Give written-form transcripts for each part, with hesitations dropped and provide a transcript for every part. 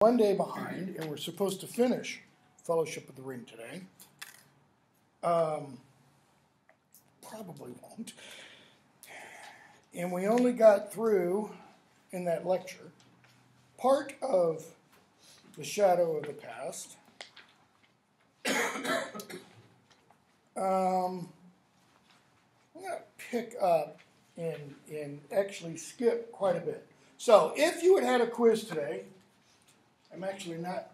one day behind, and we're supposed to finish Fellowship of the Ring today. Probably won't. And we only got through, in that lecture, part of The Shadow of the Past. I'm going to pick up and actually skip quite a bit. So, if you had a quiz today, I'm actually not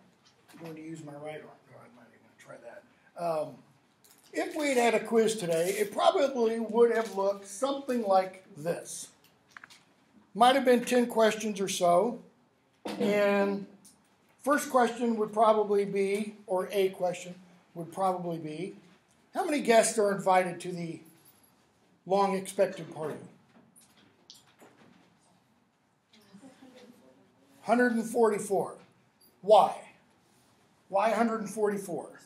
going to use my right arm. No, I'm not even going to try that. If we had a quiz today, it probably would have looked something like this. Might have been 10 questions or so. And first question would probably be, or a question would probably be, how many guests are invited to the long-expected party? 144. Why? Why 144?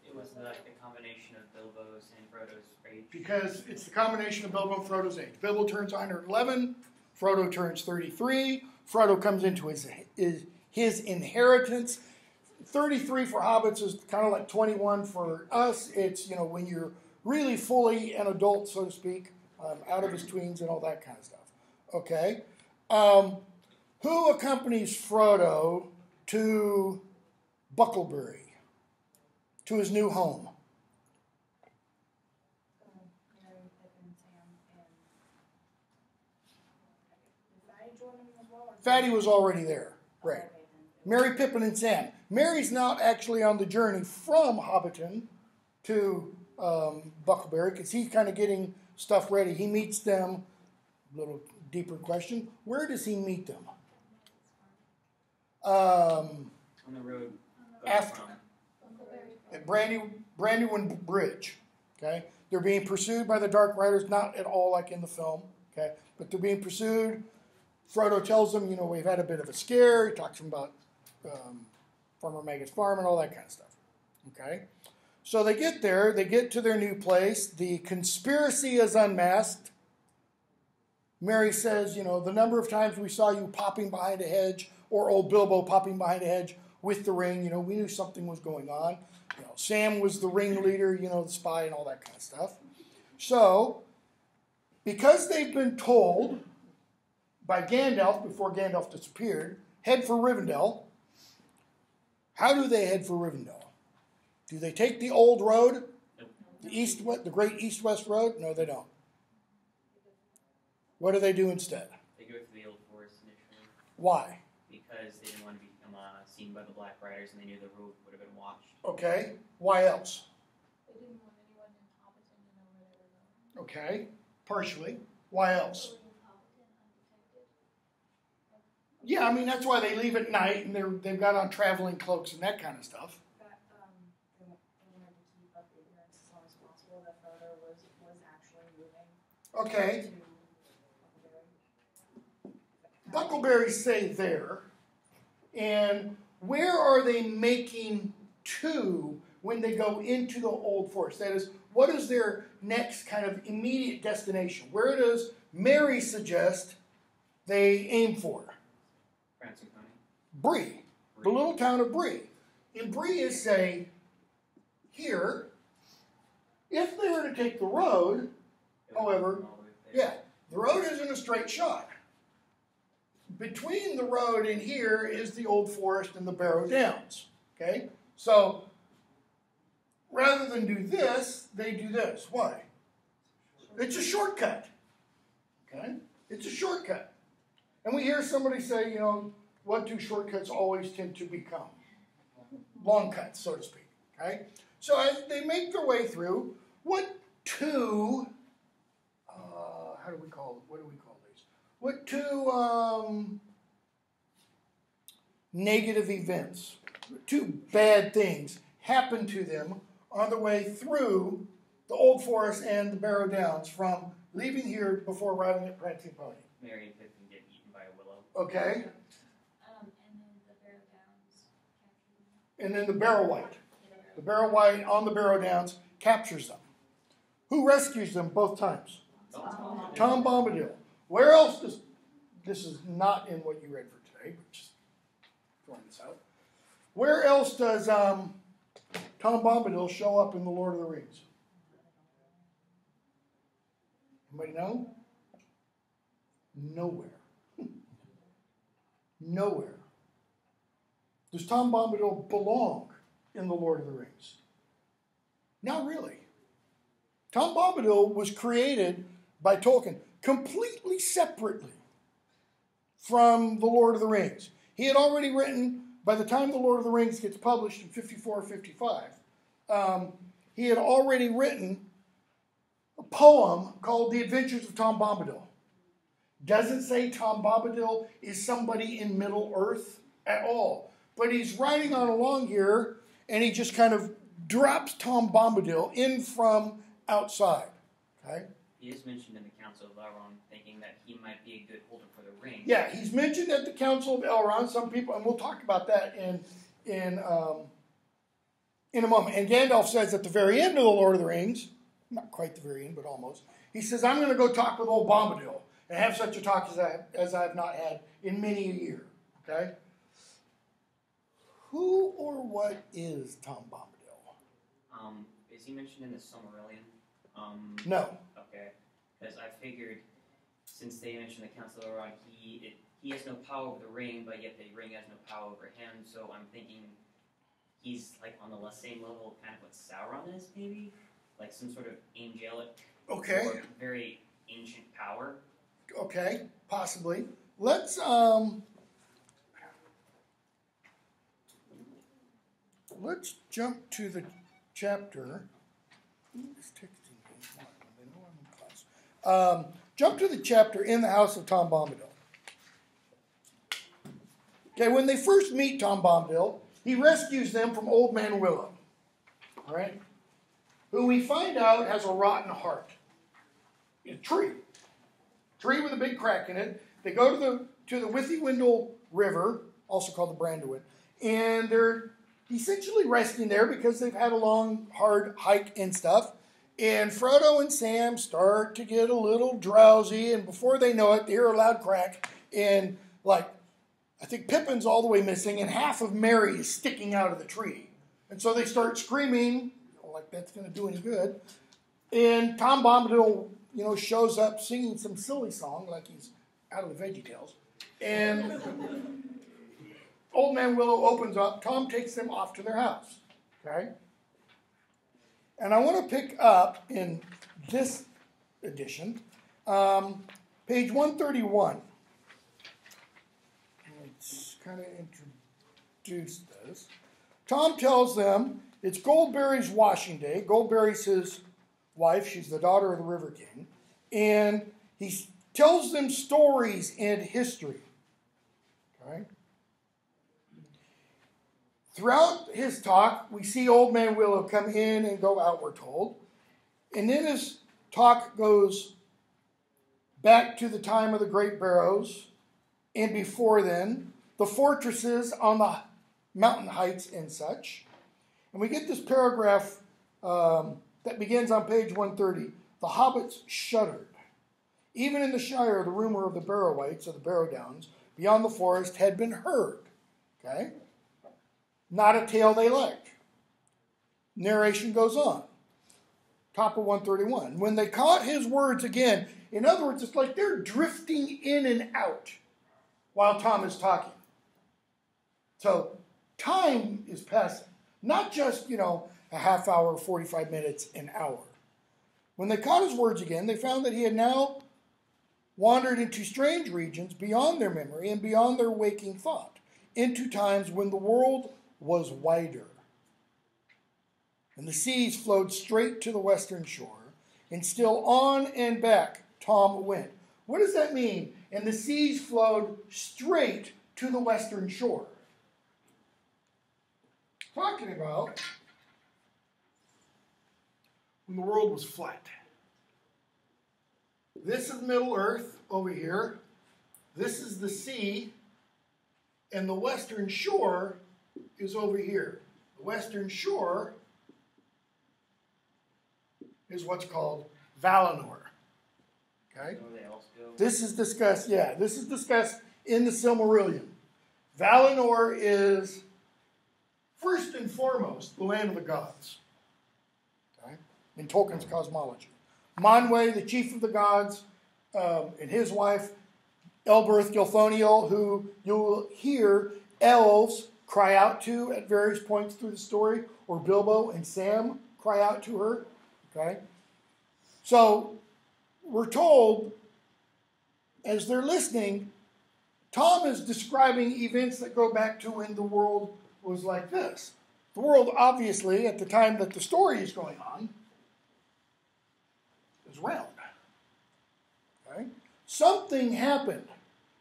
It was the combination of Bilbo's and Frodo's age. Because it's the combination of Bilbo and Frodo's age. Bilbo turns 111, Frodo turns 33, Frodo comes into his inheritance. 33 for hobbits is kind of like 21 for us. It's, when you're really fully an adult, so to speak, out of his tweens and all that kind of stuff. Okay? Who accompanies Frodo to Bucklebury, to his new home? Mary, Pippin, Sam, and did Fatty join him as well? Fatty was already there, right? Mary, Pippin, and Sam. Mary's not actually on the journey from Hobbiton to Bucklebury because he's kind of getting stuff ready. He meets them. A little deeper question: where does he meet them? On the road After at Brandywine Bridge. Okay, they're being pursued by the Dark Riders, not at all like in the film. Okay, but they're being pursued. Frodo tells them, we've had a bit of a scare. He talks to them about Farmer Maggot's farm and all that kind of stuff. Okay, so they get there. They get to their new place. The conspiracy is unmasked. Mary says, the number of times we saw you popping behind a hedge, or old Bilbo popping behind a hedge with the ring, we knew something was going on. Sam was the ringleader, the spy and all that kind of stuff. So, because they've been told by Gandalf, before Gandalf disappeared, head for Rivendell, how do they head for Rivendell? Do they take the old road? The great east-west road? No, they don't. What do they do instead? They go through the old forest initially. Why? Because they didn't want to become seen by the Black Riders, and they knew the road would have been watched. Okay. Why else? They didn't want anyone in Hobbiton to know where they were going. Okay. Partially. Why else? Yeah, that's why they leave at night, and they've got on traveling cloaks and that kind of stuff. They wanted to keep up the ignorance as long as possible that Frodo was actually moving. Okay. To Bucklebury say there, and where are they making to when they go into the old forest? That is, what is their next kind of immediate destination? Where does Mary suggest they aim for? Prancing Pony. Bree, the little town of Bree. And Bree is saying, here, if they were to take the road, however, the road isn't a straight shot. Between the road and here is the old forest and the Barrow Downs. Okay? So, rather than do this, they do this. Why? It's a shortcut. Okay? It's a shortcut. And we hear somebody say, what do shortcuts always tend to become? Long cuts, so to speak. Okay? So as they make their way through, what two negative events, two bad things happen to them on the way through the Old Forest and the Barrow Downs from leaving here before riding at Prancing Pony? Merry and Pippin get eaten by a willow. Okay. And then the Barrow Downs captured them. And then the Barrow White. The Barrow White on the Barrow Downs captures them. Who rescues them both times? Tom Bombadil. Where else does... This is not in what you read for today, but just throwing this out. Where else does Tom Bombadil show up in The Lord of the Rings? Anybody know? Nowhere. Nowhere. Does Tom Bombadil belong in The Lord of the Rings? Not really. Tom Bombadil was created by Tolkien completely separately from The Lord of the Rings. He had already written, by the time The Lord of the Rings gets published in 54 or 55, he had already written a poem called The Adventures of Tom Bombadil. Doesn't say Tom Bombadil is somebody in Middle Earth at all. But he's riding on along here, and he just kind of drops Tom Bombadil in from outside. Okay? He is mentioned in the Council of Elrond, thinking that he might be a good holder for the ring. Yeah, he's mentioned at the Council of Elrond. Some people, and we'll talk about that in a moment. And Gandalf says at the very end of The Lord of the Rings, not quite the very end, but almost, he says, I'm going to go talk with old Bombadil and have such a talk as I have not had in many a year. Okay? Who or what is Tom Bombadil? Is he mentioned in the Silmarillion? No. Okay. Because I figured, since they mentioned the Council of Elrond, he has no power over the ring, but yet the ring has no power over him. So I'm thinking he's like on the same level, kind of what Sauron is, maybe, like some sort of angelic, or very ancient power. Okay, possibly. Let's jump to the chapter. Jump to the chapter in the house of Tom Bombadil. Okay, when they first meet Tom Bombadil, he rescues them from Old Man Willow. All right, who we find out has a rotten heart. A tree with a big crack in it. They go to the Withywindle River, also called the Branduin, and they're essentially resting there because they've had a long, hard hike and stuff. And Frodo and Sam start to get a little drowsy, and before they know it, they hear a loud crack, and I think Pippin's all the way missing, and half of Merry is sticking out of the tree. And so they start screaming, like that's going to do any good. And Tom Bombadil, shows up singing some silly song like he's out of the VeggieTales. And Old Man Willow opens up. Tom takes them off to their house. Okay? And I want to pick up in this edition, page 131. Let's kind of introduce this. Tom tells them it's Goldberry's washing day. Goldberry's his wife. She's the daughter of the River King. And he tells them stories and history. Okay? Throughout his talk, we see Old Man Willow come in and go out, we're told. And then his talk goes back to the time of the Great Barrows, and before then, the fortresses on the mountain heights and such. And we get this paragraph that begins on page 130. The hobbits shuddered. Even in the Shire, the rumor of the Barrow-wights, or the Barrow Downs, beyond the forest had been heard. Okay? Not a tale they liked. Narration goes on. Top of 131. When they caught his words again, in other words, it's like they're drifting in and out while Tom is talking. So time is passing. Not just, a half hour, 45 minutes, an hour. When they caught his words again, they found that he had now wandered into strange regions beyond their memory and beyond their waking thought, into times when the world was wider. And the seas flowed straight to the western shore, and still on and back Tom went. What does that mean? And the seas flowed straight to the western shore. Talking about when the world was flat. This is Middle Earth over here. This is the sea, and the western shore is over here. The western shore is what's called Valinor. Okay? This is discussed, this is discussed in the Silmarillion. Valinor is, first and foremost, the land of the gods, okay, in Tolkien's cosmology. Manwë, the chief of the gods, and his wife, Elbereth Gilthoniel, who you'll hear elves cry out to at various points through the story, or Bilbo and Sam cry out to her. Okay? So we're told, as they're listening, Tom is describing events that go back to when the world was like this. The world, obviously, at the time that the story is going on, is round. Okay? Something happened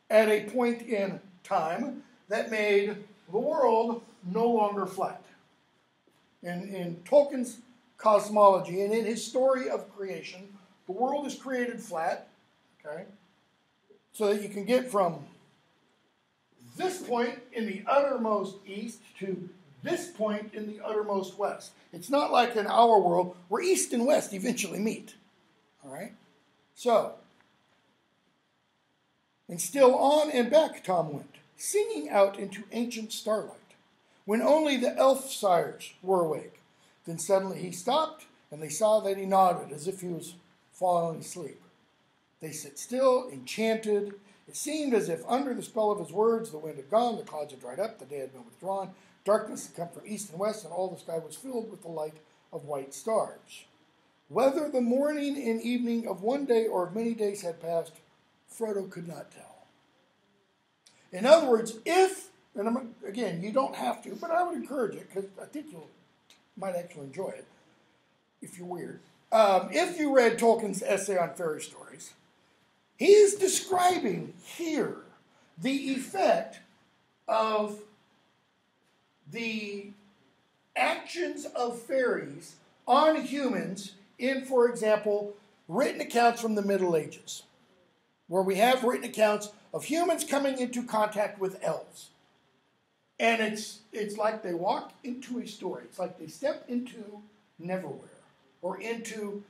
at a point in time that made the world no longer flat. In Tolkien's cosmology and in his story of creation, the world is created flat, okay, so that you can get from this point in the uttermost east to this point in the uttermost west. It's not like in our world where east and west eventually meet. All right? So, and still on and back Tom went, singing out into ancient starlight, when only the elf sires were awake. Then suddenly he stopped, and they saw that he nodded as if he was falling asleep. They sit still, enchanted. It seemed as if under the spell of his words the wind had gone, the clouds had dried up, the day had been withdrawn, darkness had come from east and west, and all the sky was filled with the light of white stars. Whether the morning and evening of one day or of many days had passed, Frodo could not tell. In other words, if, and again, you don't have to, but I would encourage it, because I think you might actually enjoy it, if you're weird. If you read Tolkien's essay on fairy stories, he is describing here the effect of the actions of fairies on humans in, for example, written accounts from the Middle Ages, where we have written accounts of humans coming into contact with elves. And it's like they walk into a story. It's like they step into Neverwhere or into,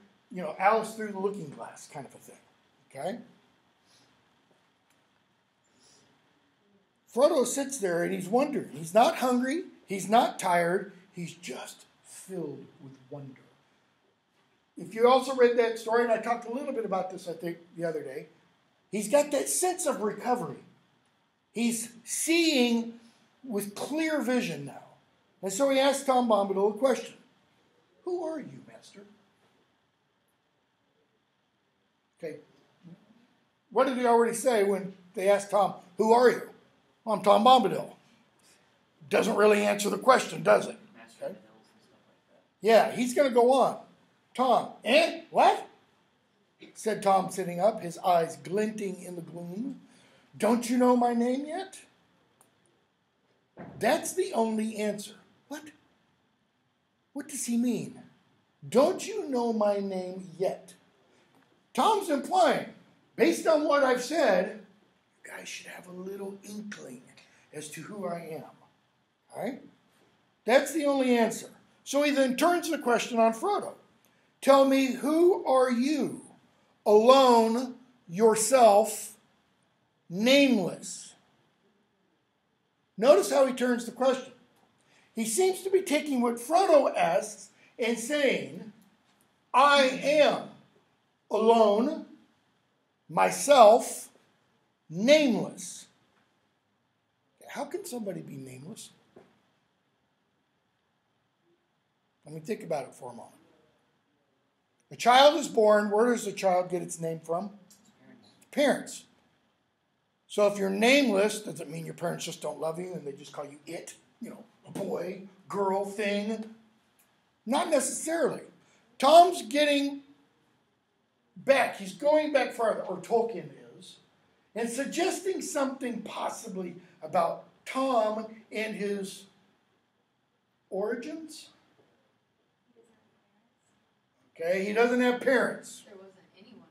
Alice Through the Looking Glass kind of a thing. Okay? Frodo sits there and he's wondering. He's not hungry. He's not tired. He's just filled with wonder. If you also read that story, and I talked a little bit about this, I think, the other day, he's got that sense of recovery. He's seeing with clear vision now. And so he asked Tom Bombadil a question. Who are you, Master? Okay. What did he already say when they asked Tom, who are you? Well, I'm Tom Bombadil. Doesn't really answer the question, does it? Okay. Yeah, he's going to go on. Tom, what? Said Tom, sitting up, his eyes glinting in the gloom. Don't you know my name yet? That's the only answer. What? What does he mean? Don't you know my name yet? Tom's implying, based on what I've said, you guys should have a little inkling as to who I am. All right? That's the only answer. So he then turns the question on Frodo. Tell me, who are you? Alone, yourself, nameless. Notice how he turns the question. He seems to be taking what Frodo asks and saying, I am alone, myself, nameless. How can somebody be nameless? Let me think about it for a moment. A child is born. Where does the child get its name from? Its parents. So if you're nameless, does it mean your parents just don't love you and they just call you it? A boy, girl, thing? Not necessarily. Tom's getting back. He's going back farther, or Tolkien is, and suggesting something possibly about Tom and his origins. Okay, he doesn't have parents. There wasn't anyone to name him.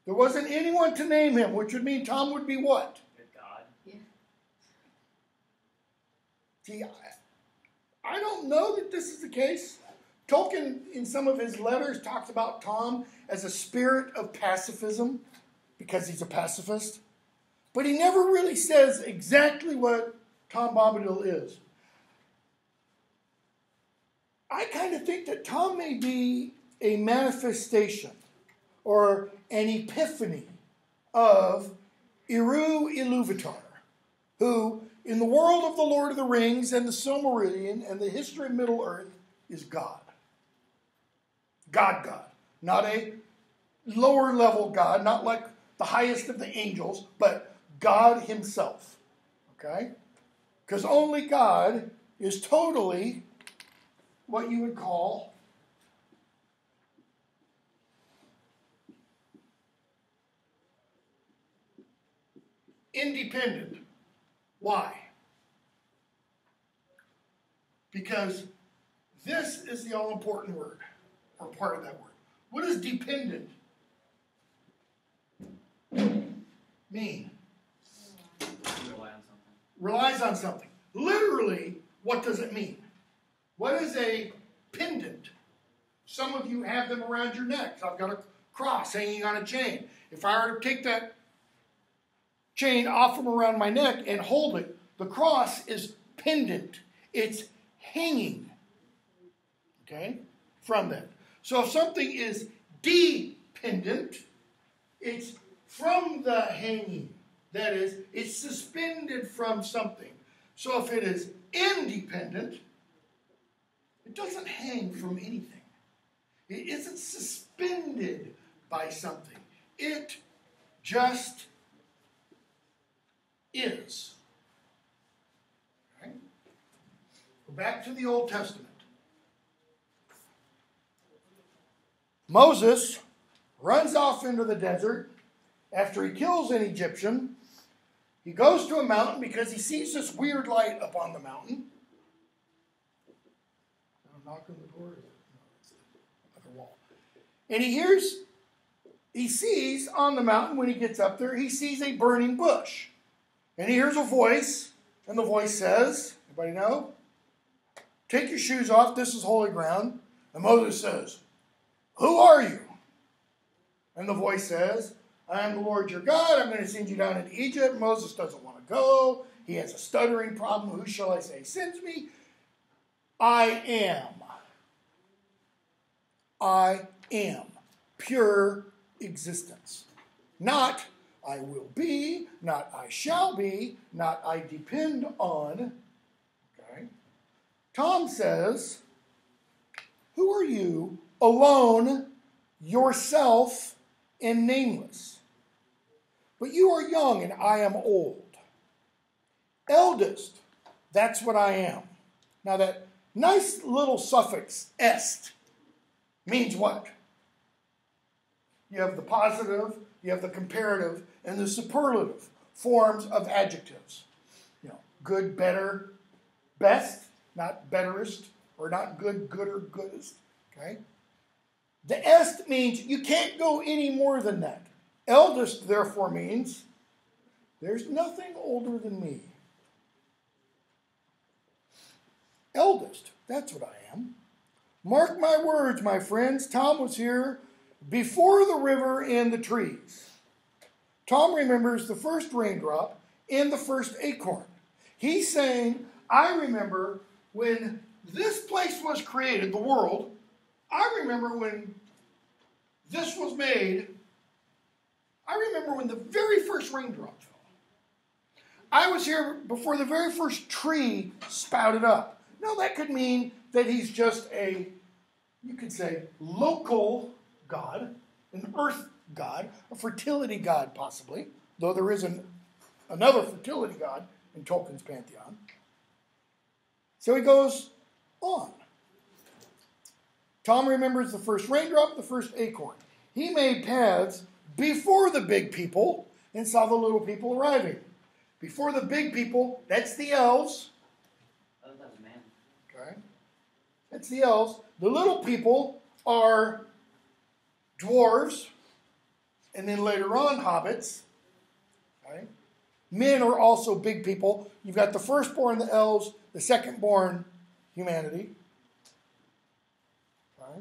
There wasn't anyone to name him, which would mean Tom would be what? Good God. Yeah. See, I don't know that this is the case. Tolkien, in some of his letters, talks about Tom as a spirit of pacifism because he's a pacifist. But he never really says exactly what Tom Bombadil is. I kind of think that Tom may be a manifestation or an epiphany of Eru Iluvatar, who, in the world of the Lord of the Rings and the Silmarillion and the history of Middle-earth, is God. God. Not a lower-level God, not like the highest of the angels, but God himself. Okay? Because only God is totally what you would call independent. Why? Because this is the all-important word, or part of that word. What does dependent mean? Rely on something. Relies on something. Literally, what does it mean? What is a pendant? Some of you have them around your neck. I've got a cross hanging on a chain. If I were to take that chain off from around my neck and hold it, the cross is pendant. It's hanging, okay, from that. So if something is dependent, it's from the hanging. That is, it's suspended from something. So if it is independent, it doesn't hang from anything. It isn't suspended by something. It just is. Okay? Go back to the Old Testament. Moses runs off into the desert after he kills an Egyptian. He goes to a mountain because he sees this weird light up on the mountain. Knock on the door? No, it's another wall. And he sees on the mountain when he gets up there, he sees a burning bush. And he hears a voice, and the voice says, anybody know? Take your shoes off, this is holy ground. And Moses says, who are you? And the voice says, I am the Lord your God, I'm going to send you down into Egypt. Moses doesn't want to go. He has a stuttering problem. Who shall I say sends me? I am pure existence. Not I will be, not I shall be, not I depend on. Okay. Tom says, who are you, alone, yourself, and nameless? But you are young and I am old. Eldest, that's what I am. Now that nice little suffix, est, means what? You have the positive, you have the comparative, and the superlative forms of adjectives. You know, good, better, best, not betterest, or not good, gooder, goodest. Okay? The est means you can't go any more than that. Eldest, therefore, means there's nothing older than me. Eldest, that's what I am. Mark my words, my friends. Tom was here before the river and the trees. Tom remembers the first raindrop and the first acorn. He's saying, I remember when this place was created, the world. I remember when this was made. I remember when the very first raindrop fell. I was here before the very first tree spouted up. Now that could mean that he's just a, you could say, local god, an earth god, a fertility god possibly, though there is another fertility god in Tolkien's pantheon. So he goes on. Tom remembers the first raindrop, the first acorn. He made paths before the big people and saw the little people arriving. Before the big people, that's the elves. Oh, that was man. Okay. That's the elves. The little people are dwarves, and then later on, hobbits. Okay. Men are also big people. You've got the firstborn, the elves, the secondborn, humanity. Okay.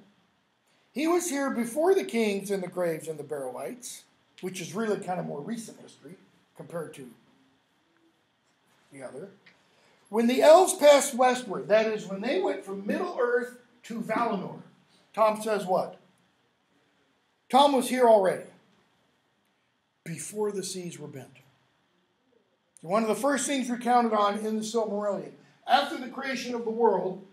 He was here before the kings and the graves and the Barrow-wights, which is really kind of more recent history. compared to the other. When the elves passed westward, that is, when they went from Middle-earth to Valinor, Tom says what? Tom was here already, before the seas were bent. One of the first things recounted on in the Silmarillion, after the creation of the world,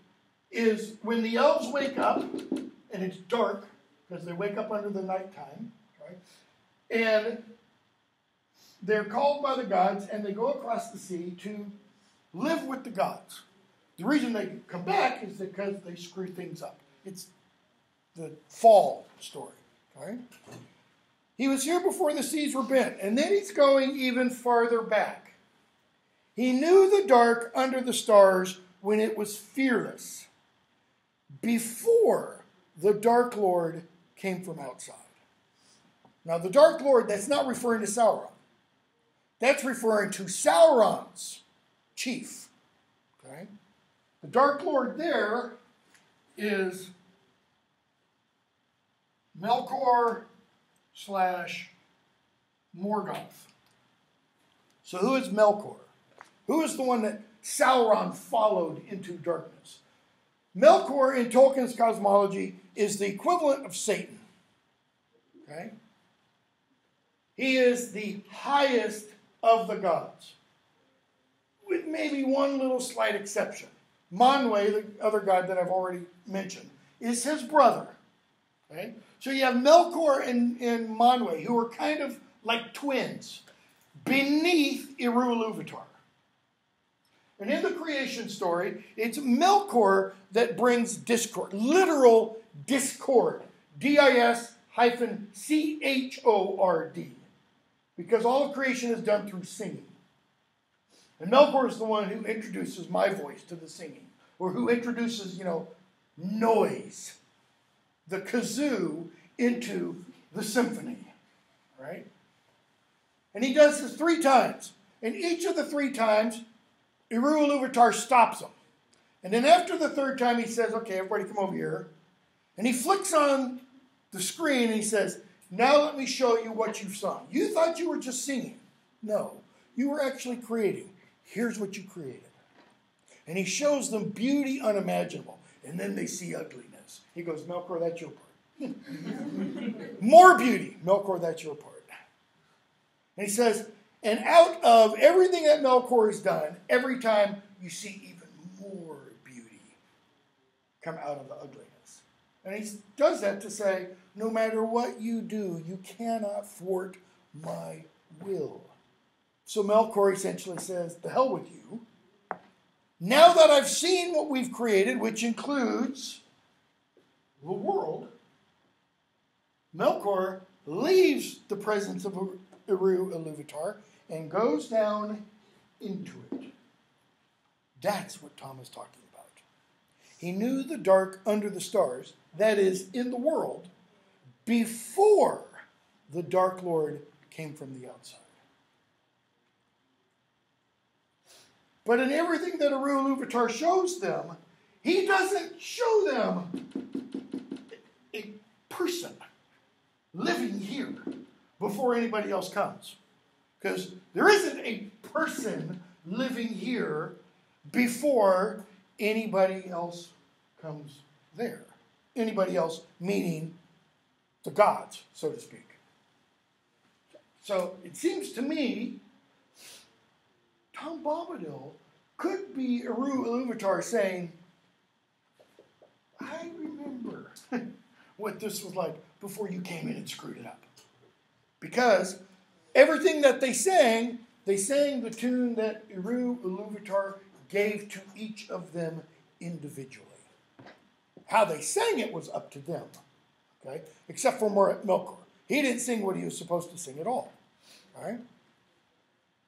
is when the elves wake up, and it's dark, because they wake up under the nighttime, right? And they're called by the gods, and they go across the sea to live with the gods. The reason they come back is because they screw things up. It's the fall story, okay? He was here before the seas were bent, and then he's going even farther back. He knew the dark under the stars when it was fearless, before the Dark Lord came from outside. Now, the Dark Lord, that's not referring to Sauron. That's referring to Sauron's chief. Okay? The Dark Lord there is Melkor / Morgoth. So who is Melkor? Who is the one that Sauron followed into darkness? Melkor in Tolkien's cosmology is the equivalent of Satan. Okay? He is the highest of the gods, with maybe one little slight exception. Manwe, the other god that I've already mentioned, is his brother. Okay? So you have Melkor and Manwe, who are kind of like twins, beneath Eru-Ilúvatar. And in the creation story, it's Melkor that brings discord, literal discord, D-I-S-C-H-O-R-D, because all of creation is done through singing. And Melkor is the one who introduces my voice to the singing, or who introduces, noise, the kazoo, into the symphony, right? And he does this 3 times. And each of the 3 times, Eru-Ilúvatar stops him. And then after the 3rd time, he says, okay, everybody come over here. And he flicks on the screen and he says, now let me show you what you've sung. You thought you were just singing. No, you were actually creating. Here's what you created. And he shows them beauty unimaginable. And then they see ugliness. He goes, Melkor, that's your part. More beauty. Melkor, that's your part. And he says, and out of everything that Melkor has done, every time you see even more beauty come out of the ugliness. And he does that to say, no matter what you do, you cannot thwart my will. So Melkor essentially says, the hell with you. Now that I've seen what we've created, which includes the world, Melkor leaves the presence of Eru-Ilúvatar and goes down into it. That's what Tom is talking about. He knew the dark under the stars, that is, in the world, before the Dark Lord came from the outside. But in everything that Eru-Ilúvatar shows them, he doesn't show them a person living here before anybody else comes. Because there isn't a person living here before anybody else comes there. Anybody else meaning the gods, so to speak. So it seems to me Tom Bombadil could be Eru-Ilúvatar saying, I remember what this was like before you came in and screwed it up. Because everything that they sang the tune that Eru-Ilúvatar gave to each of them individually. How they sang it was up to them, okay? Except for Melkor. He didn't sing what he was supposed to sing at all, all right?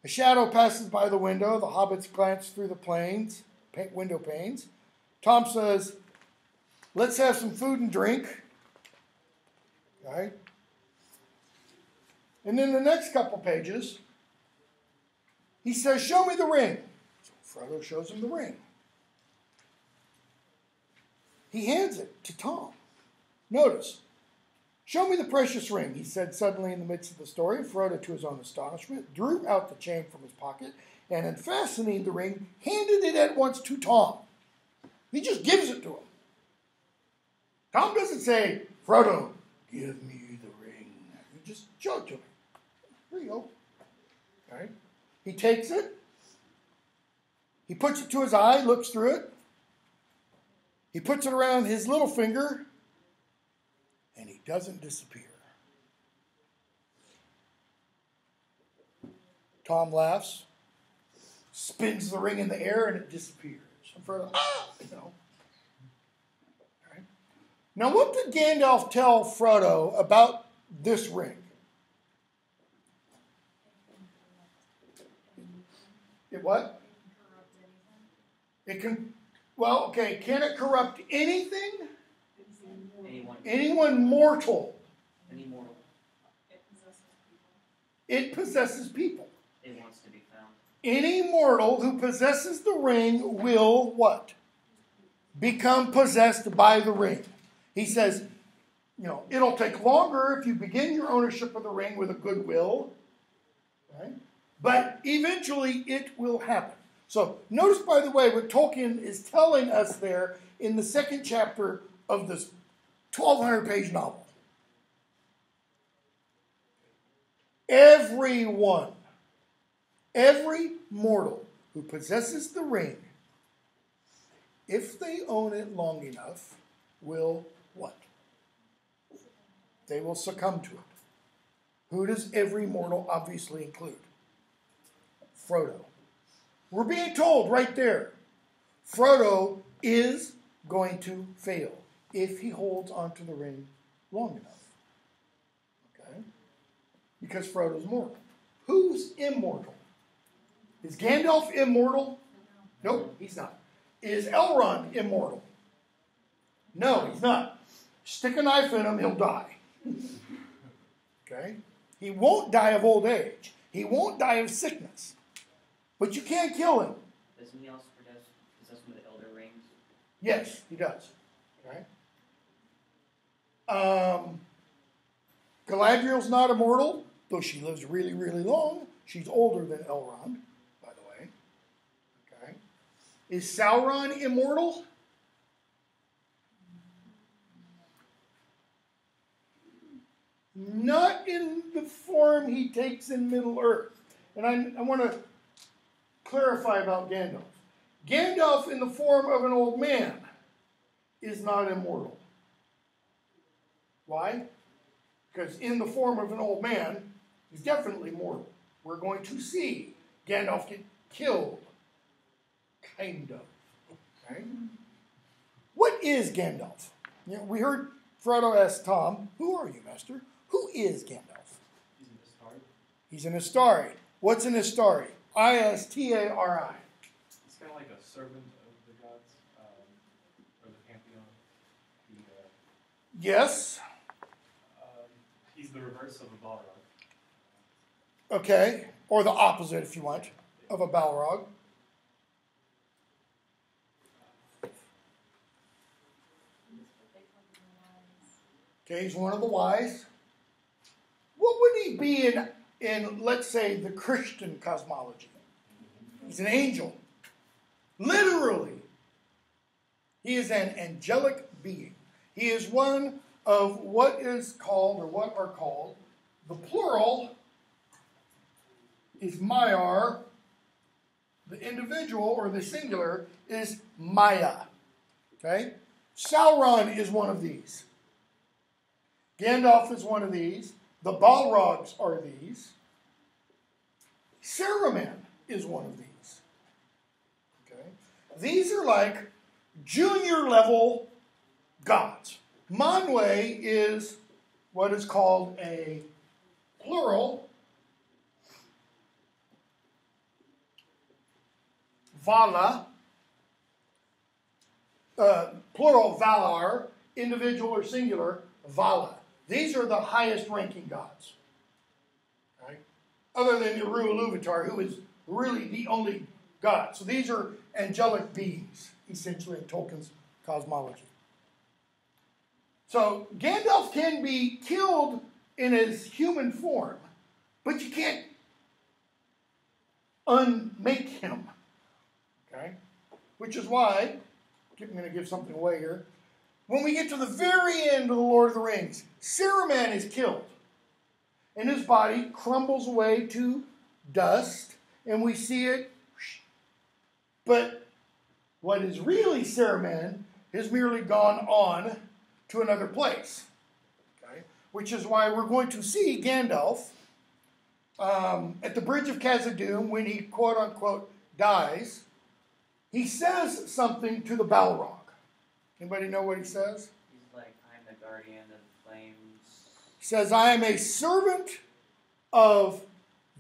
A shadow passes by the window. The hobbits glance through the window panes. Tom says, let's have some food and drink. Okay. And then the next couple pages, he says, show me the ring. So Frodo shows him the ring. He hands it to Tom. Notice, "Show me the precious ring," he said suddenly in the midst of the story. Frodo, to his own astonishment, drew out the chain from his pocket and, unfastening the ring, handed it at once to Tom. He just gives it to him. Tom doesn't say, "Frodo, give me the ring." He just showed it to him. Here you go. All right. He takes it. He puts it to his eye, looks through it. He puts it around his little finger, and he doesn't disappear. Tom laughs, spins the ring in the air, and it disappears. And Frodo, you know. All right. Now, what did Gandalf tell Frodo about this ring? It what? It can, well, okay, can it corrupt anything? Anyone mortal. Any mortal. It possesses people. It wants to be found. Any mortal who possesses the ring will what? Become possessed by the ring. He says, you know, it'll take longer if you begin your ownership of the ring with a good will, right? But eventually it will happen. So notice, by the way, what Tolkien is telling us there in the second chapter of this 1,200-page novel. Everyone, every mortal who possesses the ring, if they own it long enough, will what? They will succumb to it. Who does every mortal obviously include? Frodo. We're being told right there, Frodo is going to fail if he holds onto the ring long enough. Okay? Because Frodo's mortal. Who's immortal? Is Gandalf immortal? Nope, he's not. Is Elrond immortal? No, he's not. Stick a knife in him, he'll die. Okay? He won't die of old age. He won't die of sickness. But you can't kill him. Doesn't he also possess one of the Elder Rings? Yes, he does. Right? Galadriel's not immortal, though she lives really, really long. She's older than Elrond, by the way. Okay. Is Sauron immortal? Not in the form he takes in Middle-earth. And I want to clarify about Gandalf. Gandalf in the form of an old man is not immortal. Why? Because in the form of an old man, he's definitely mortal. We're going to see Gandalf get killed. Kind of. Okay? What is Gandalf? You know, we heard Frodo ask Tom, "Who are you, Master?" Who is Gandalf? He's an Astari. He's an Astari. What's an Astari? I-S-T-A-R-I. He's kind of like a servant of the gods, or the pantheon. Yes. He's the reverse of a Balrog. Okay. Or the opposite, if you want, of a Balrog. Okay, he's one of the wise. What would he be in, let's say, the Christian cosmology? He's an angel. Literally. He is an angelic being. He is one of what is called, or what are called, the plural is Maiar. The individual, or the singular, is Maya. Okay? Sauron is one of these. Gandalf is one of these. The Balrogs are these. Saruman is one of these. Okay? These are like junior level gods. Manwe is what is called a plural. Vala. Plural Valar. Individual or singular Vala. These are the highest ranking gods. Right? Other than Eru Iluvatar, who is really the only god. So these are angelic beings, essentially, in Tolkien's cosmology. So Gandalf can be killed in his human form, but you can't unmake him. Okay? Which is why, I'm going to give something away here. When we get to the very end of The Lord of the Rings, Saruman is killed. And his body crumbles away to dust, and we see it. But what is really Saruman has merely gone on to another place. Okay? Which is why we're going to see Gandalf at the Bridge of Khazad-dûm when he, quote-unquote, dies. He says something to the Balrog. Anybody know what he says? He's like, I'm the guardian of the flames. He says, I am a servant of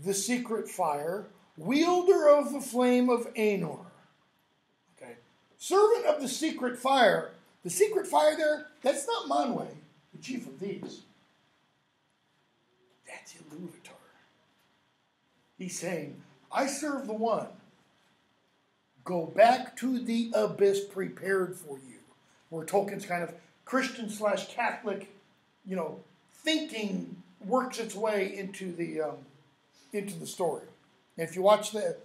the secret fire, wielder of the flame of Aenor. Okay. Servant of the secret fire. The secret fire there, that's not Manwë, the chief of these. That's Ilúvatar. He's saying, I serve the one. Go back to the abyss prepared for you. Where Tolkien's kind of Christian/Catholic, thinking works its way into the story. And if you watch the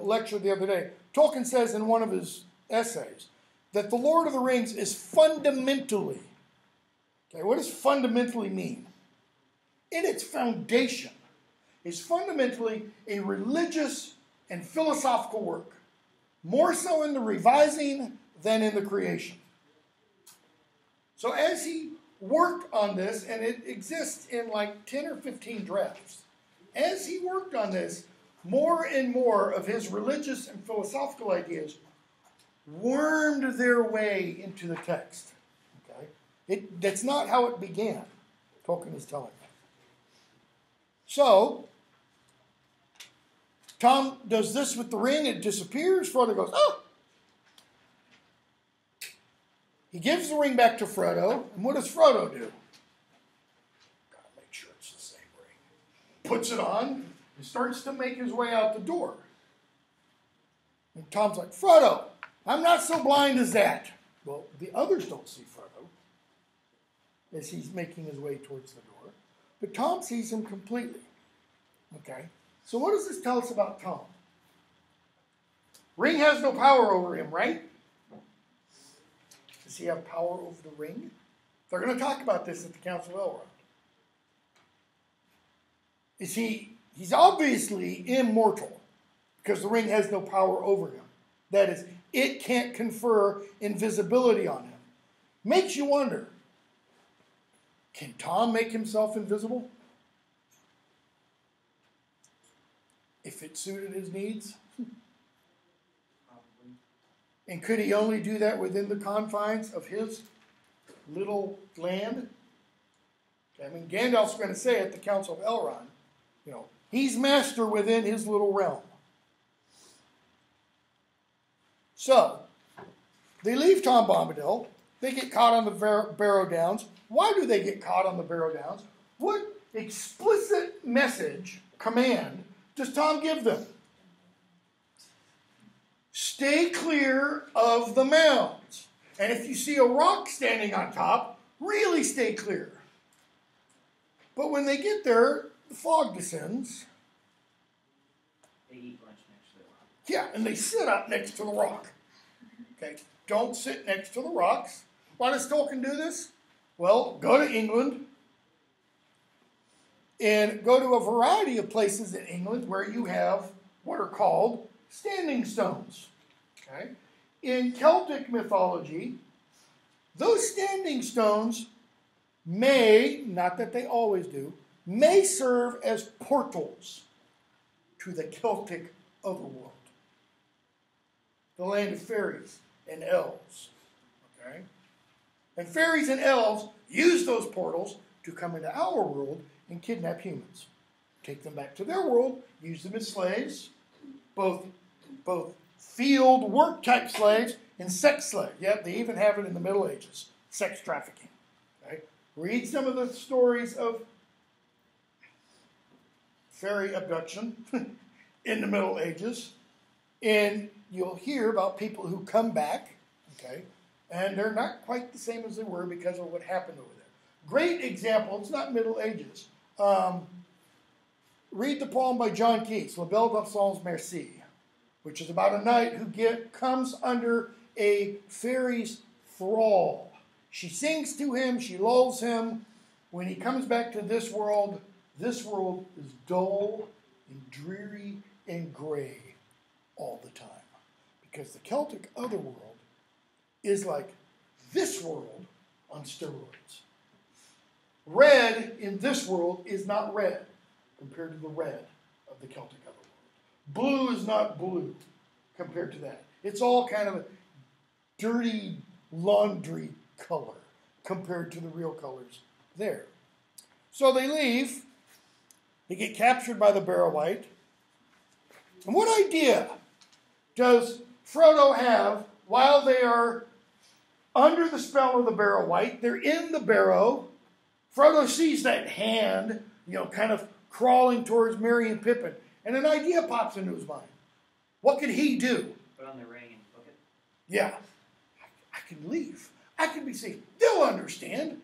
lecture the other day, Tolkien says in one of his essays that The Lord of the Rings is fundamentally, okay, what does fundamentally mean? In its foundation, is fundamentally a religious and philosophical work, more so in the revising than in the creation. So as he worked on this, and it exists in like 10 or 15 drafts, as he worked on this, more and more of his religious and philosophical ideas wormed their way into the text. Okay? That's not how it began, Tolkien is telling us. So, Tom does this with the ring, it disappears, Frodo goes, oh! He gives the ring back to Frodo, and what does Frodo do? Gotta make sure it's the same ring. Puts it on, and starts to make his way out the door. And Tom's like, Frodo, I'm not so blind as that. Well, the others don't see Frodo as he's making his way towards the door. But Tom sees him completely. Okay? So what does this tell us about Tom? Ring has no power over him, right? Does he have power over the ring? They're going to talk about this at the Council of Elrond. He's obviously immortal because the ring has no power over him. That is, it can't confer invisibility on him. Makes you wonder, can Tom make himself invisible? If it suited his needs? And could he only do that within the confines of his little land? I mean, Gandalf's going to say at the Council of Elrond, he's master within his little realm. So, they leave Tom Bombadil. They get caught on the Barrow Downs. Why do they get caught on the Barrow Downs? What explicit message, command, does Tom give them? Stay clear of the mounds. And if you see a rock standing on top, really stay clear. But when they get there, the fog descends. They eat lunch next to the rock. Yeah, and they sit up next to the rock. Okay, don't sit next to the rocks. Why does Tolkien do this? Well, go to England and go to a variety of places in England where you have what are called standing stones. Okay? In Celtic mythology, those standing stones may, not that they always do, may serve as portals to the Celtic otherworld, the land of fairies and elves. Okay? And fairies and elves use those portals to come into our world and kidnap humans. Take them back to their world, use them as slaves, both field work type slaves and sex slaves. Yep, they even have it in the Middle Ages, sex trafficking. Okay? Read some of the stories of fairy abduction in the Middle Ages, and you'll hear about people who come back, okay, And they're not quite the same as they were because of what happened over there. Great example, it's not Middle Ages. Read the poem by John Keats, La Belle d'Absence Merci, which is about a knight who comes under a fairy's thrall. She sings to him, she lulls him. When he comes back to this world is dull and dreary and gray all the time. Because the Celtic otherworld is like this world on steroids. Red in this world is not red compared to the red of the Celtic otherworld. Blue is not blue compared to that. It's all kind of a dirty laundry color compared to the real colors there. So they leave. They get captured by the Barrow-wight. And what idea does Frodo have while they are under the spell of the Barrow-wight? They're in the barrow. Frodo sees that hand, kind of crawling towards Merry and Pippin. And an idea pops into his mind. What could he do? Put on the ring and book it. Yeah. I can leave. I can be safe. They'll understand.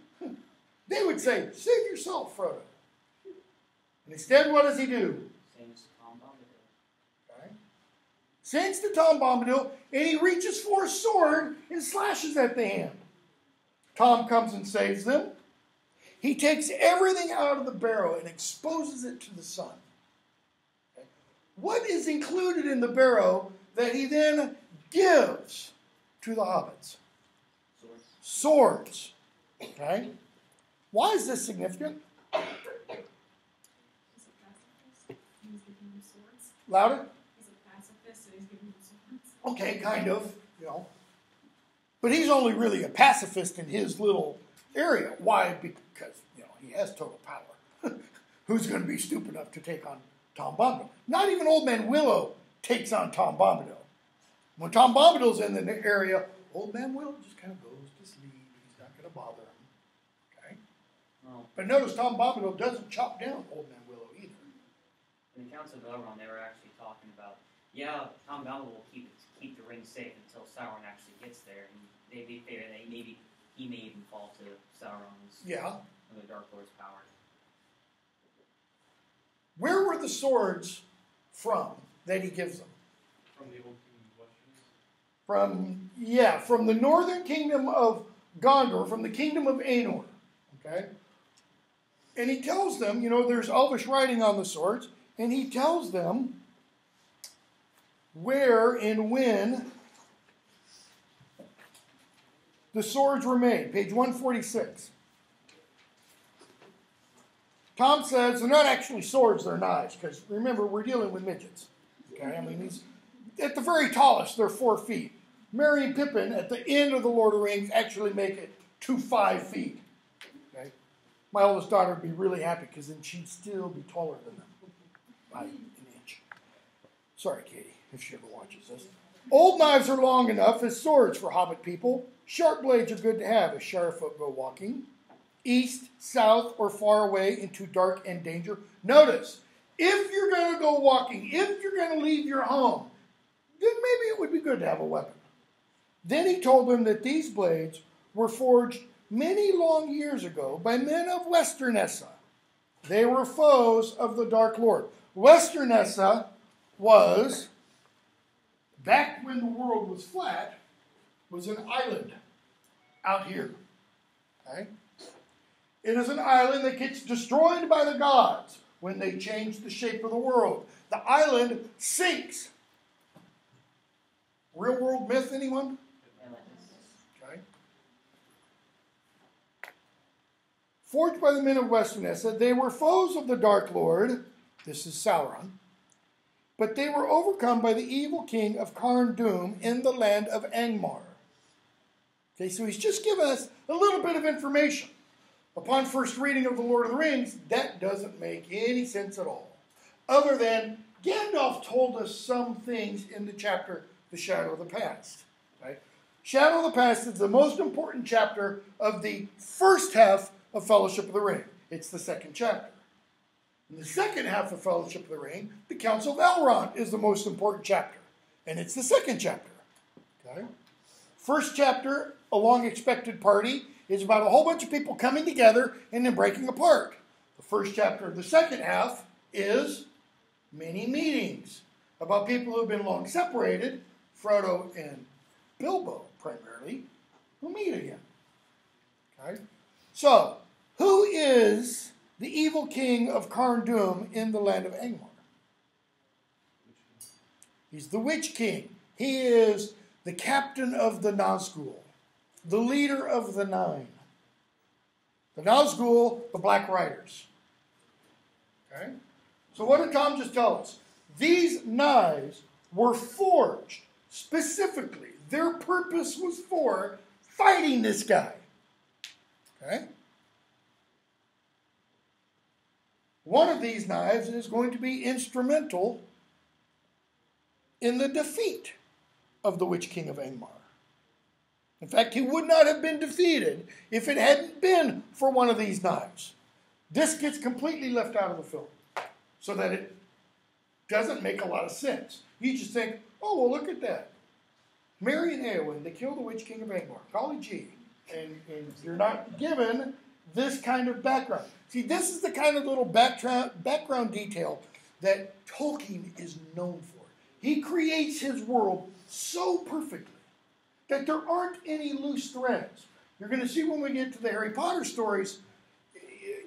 They would say, save yourself, Frodo. And instead, what does he do? Sings Tom Bombadil. Okay. Sings to Tom Bombadil, and he reaches for a sword and slashes at the hand. Tom comes and saves them. He takes everything out of the barrow and exposes it to the sun. Okay. What is included in the barrow that he then gives to the hobbits? Swords. Okay. Why is this significant? He's a pacifist. He's giving them swords. Louder? He's a pacifist, so he's giving them swords. Okay, kind of, But he's only really a pacifist in his little area. Why? Because, he has total power. Who's going to be stupid enough to take on Tom Bombadil? Not even Old Man Willow takes on Tom Bombadil. When Tom Bombadil's in the area, Old Man Willow just kind of goes to sleep. He's not going to bother him. Okay? Well, But notice Tom Bombadil doesn't chop down Old Man Willow either. in the Council of Elrond, they were actually talking about, Tom Bombadil will keep the ring safe until Sauron actually gets there, and they figure that maybe he may even fall to Sauron's the Dark Lord's power. Where were the swords from that he gives them? From the old kingdom of Westeros? From the northern kingdom of Gondor, from the kingdom of Aenor. Okay? And he tells them, there's Elvish writing on the swords, and he tells them where and when the swords were made. Page 146. Tom says they're not actually swords, they're knives, because remember, we're dealing with midgets. Okay? At the very tallest, they're 4 feet. Merry and Pippin, at the end of the Lord of the Rings, actually make it to 5 feet. Okay? My oldest daughter would be really happy, because then she'd still be taller than them by an inch. Sorry, Katie, if she ever watches this. Old knives are long enough as swords for hobbit people. Sharp blades are good to have as Sharafoot go walking. East, south, or far away into dark and danger. Notice, if you're going to go walking, if you're going to leave your home, then maybe it would be good to have a weapon. Then he told them that these blades were forged many long years ago by men of Westernessa. They were foes of the Dark Lord. Westernessa was, back when the world was flat, was an island out here. Okay? It is an island that gets destroyed by the gods when they change the shape of the world. The island sinks. Real world myth, anyone? Okay. Forged by the men of Westernessa, they were foes of the Dark Lord. This is Sauron. But they were overcome by the evil king of Carn Dûm in the land of Angmar. Okay, so he's just given us a little bit of information. Upon first reading of The Lord of the Rings, that doesn't make any sense at all. Other than Gandalf told us some things in the chapter, The Shadow of the Past. Right? Shadow of the Past is the most important chapter of the first half of Fellowship of the Ring. It's the second chapter. In the second half of Fellowship of the Ring, the Council of Elrond is the most important chapter. And it's the second chapter. Okay? First chapter, A Long Expected Party, is about a whole bunch of people coming together and then breaking apart. The first chapter of the second half is many meetings about people who have been long separated, Frodo and Bilbo primarily, who meet again. Okay? So, who is the evil king of Carn Dûm in the land of Angmar? He's the Witch King. He is the captain of the Nazgul, the leader of the Nine. The Nazgul, the Black Riders. Okay? So what did Tom just tell us? These knives were forged specifically. Their purpose was for fighting this guy. Okay? One of these knives is going to be instrumental in the defeat of the Witch King of Angmar. In fact, he would not have been defeated if it hadn't been for one of these knives. This gets completely left out of the film so that it doesn't make a lot of sense. You just think, oh, well, look at that. Merry and Eowyn, they killed the Witch King of Angmar. Golly gee. And you're not given this kind of background. See, this is the kind of little background detail that Tolkien is known for. He creates his world so perfectly that there aren't any loose threads. You're going to see when we get to the Harry Potter stories,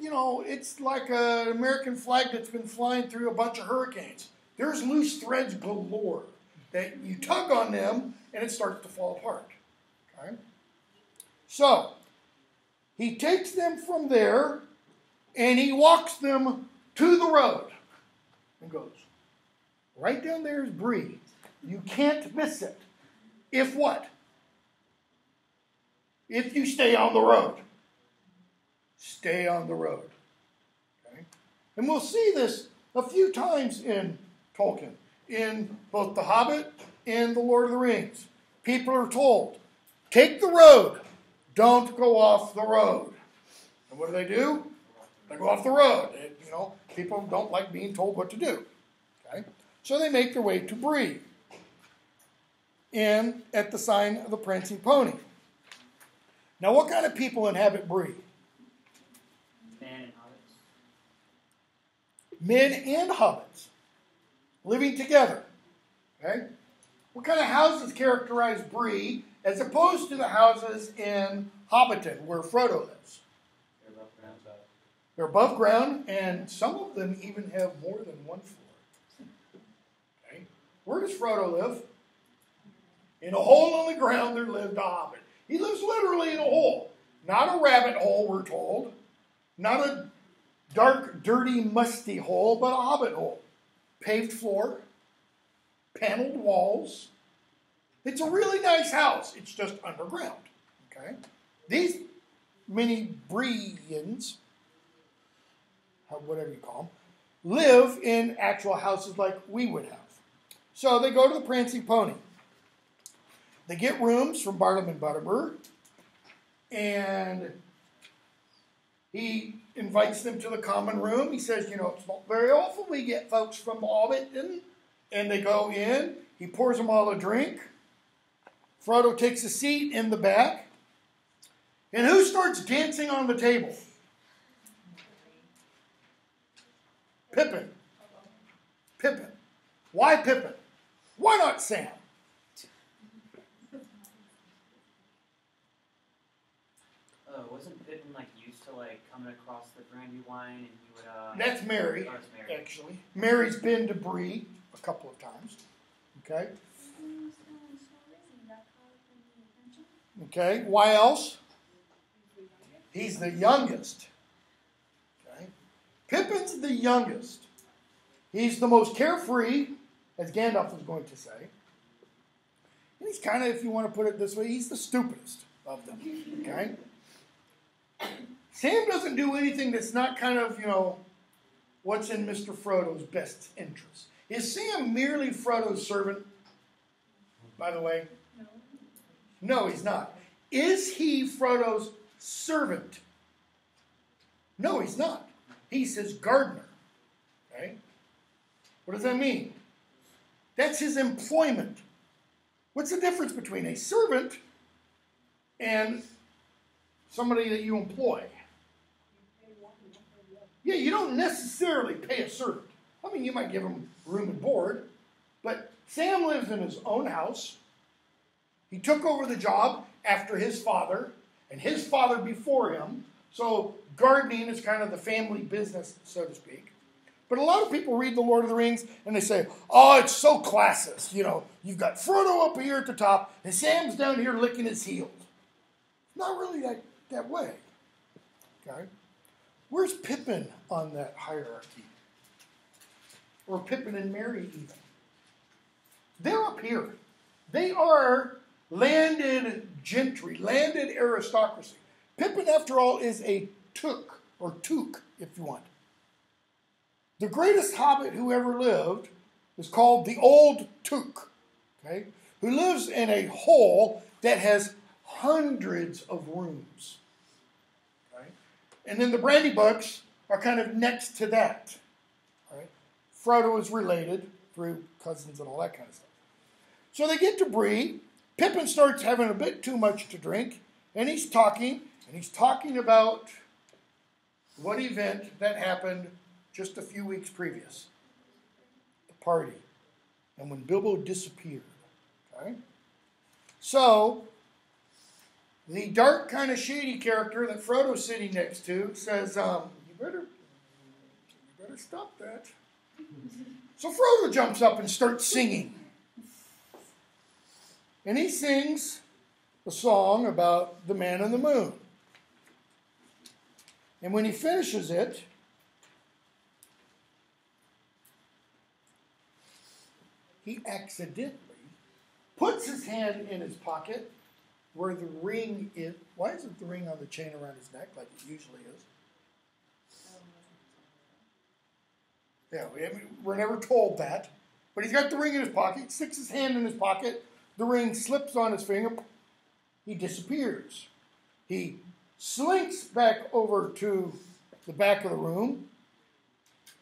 you know, it's like an American flag that's been flying through a bunch of hurricanes. There's loose threads galore that you tug on them and it starts to fall apart. Okay? So, he takes them from there and he walks them to the road and goes, right down there is Bree. You can't miss it. If what? If you stay on the road. Stay on the road. Okay? And we'll see this a few times in Tolkien. In both The Hobbit and The Lord of the Rings. People are told, take the road. Don't go off the road. And what do? They go off the road. You know, people don't like being told what to do. Okay? So they make their way to Bree. And at the sign of the Prancing Pony. Now, what kind of people inhabit Bree? Men and hobbits. Men and hobbits. Living together. Okay? What kind of houses characterize Bree as opposed to the houses in Hobbiton where Frodo lives? They're above ground. They're above ground, and some of them even have more than one floor. Okay? Where does Frodo live? In a hole in the ground there lived a hobbit. He lives literally in a hole. Not a rabbit hole, we're told. Not a dark, dirty, musty hole, but a hobbit hole. Paved floor. Paneled walls. It's a really nice house. It's just underground. Okay? These mini Breans, whatever you call them, live in actual houses like we would have. So they go to the Prancing Pony. They get rooms from Barnum and Butterbur, and he invites them to the common room. He says, you know, it's not very often we get folks from Hobbiton, and they go in. He pours them all a drink. Frodo takes a seat in the back. And who starts dancing on the table? Pippin. Pippin. Why Pippin? Why not Sam? Wasn't Pippin like used to like coming across the brandy wine and he would That's Mary, oh, it's Mary. actually. Mary's been to Bree a couple of times. Okay. Okay. Why else? He's the youngest. Okay. Pippin's the youngest. He's the most carefree, as Gandalf was going to say. And he's kind of, if you want to put it this way, he's the stupidest of them. Okay. Sam doesn't do anything that's not kind of, you know, what's in Mr. Frodo's best interest. Is Sam merely Frodo's servant, by the way? No. No, he's not. Is he Frodo's servant? No, he's not. He's his gardener. Okay? What does that mean? That's his employment. What's the difference between a servant and somebody that you employ. Yeah, you don't necessarily pay a servant. I mean, you might give him room and board, but Sam lives in his own house. He took over the job after his father and his father before him. So gardening is kind of the family business, so to speak. But a lot of people read The Lord of the Rings and they say, oh, it's so classist. You know, you've got Frodo up here at the top and Sam's down here licking his heels. Not really that way. Okay? Where's Pippin on that hierarchy? Or Pippin and Merry even? They're up here. They are landed gentry, landed aristocracy. Pippin, after all, is a took, or took, if you want. The greatest hobbit who ever lived is called the Old Took, okay, who lives in a hole that has hundreds of rooms. Okay? And then the Brandy books are kind of next to that. Right? Frodo is related through cousins and all that kind of stuff. So they get to Bree. Pippin starts having a bit too much to drink, and he's talking about what event that happened just a few weeks previous. The party. And when Bilbo disappeared. Okay? So, the dark kind of shady character that Frodo's sitting next to says, you better stop that. So Frodo jumps up and starts singing. And he sings a song about the man in the moon. And when he finishes it, he accidentally puts his hand in his pocket where the ring is. Why isn't the ring on the chain around his neck like it usually is? Yeah, we're never told that. But he's got the ring in his pocket, sticks his hand in his pocket, the ring slips on his finger, he disappears. He slinks back over to the back of the room,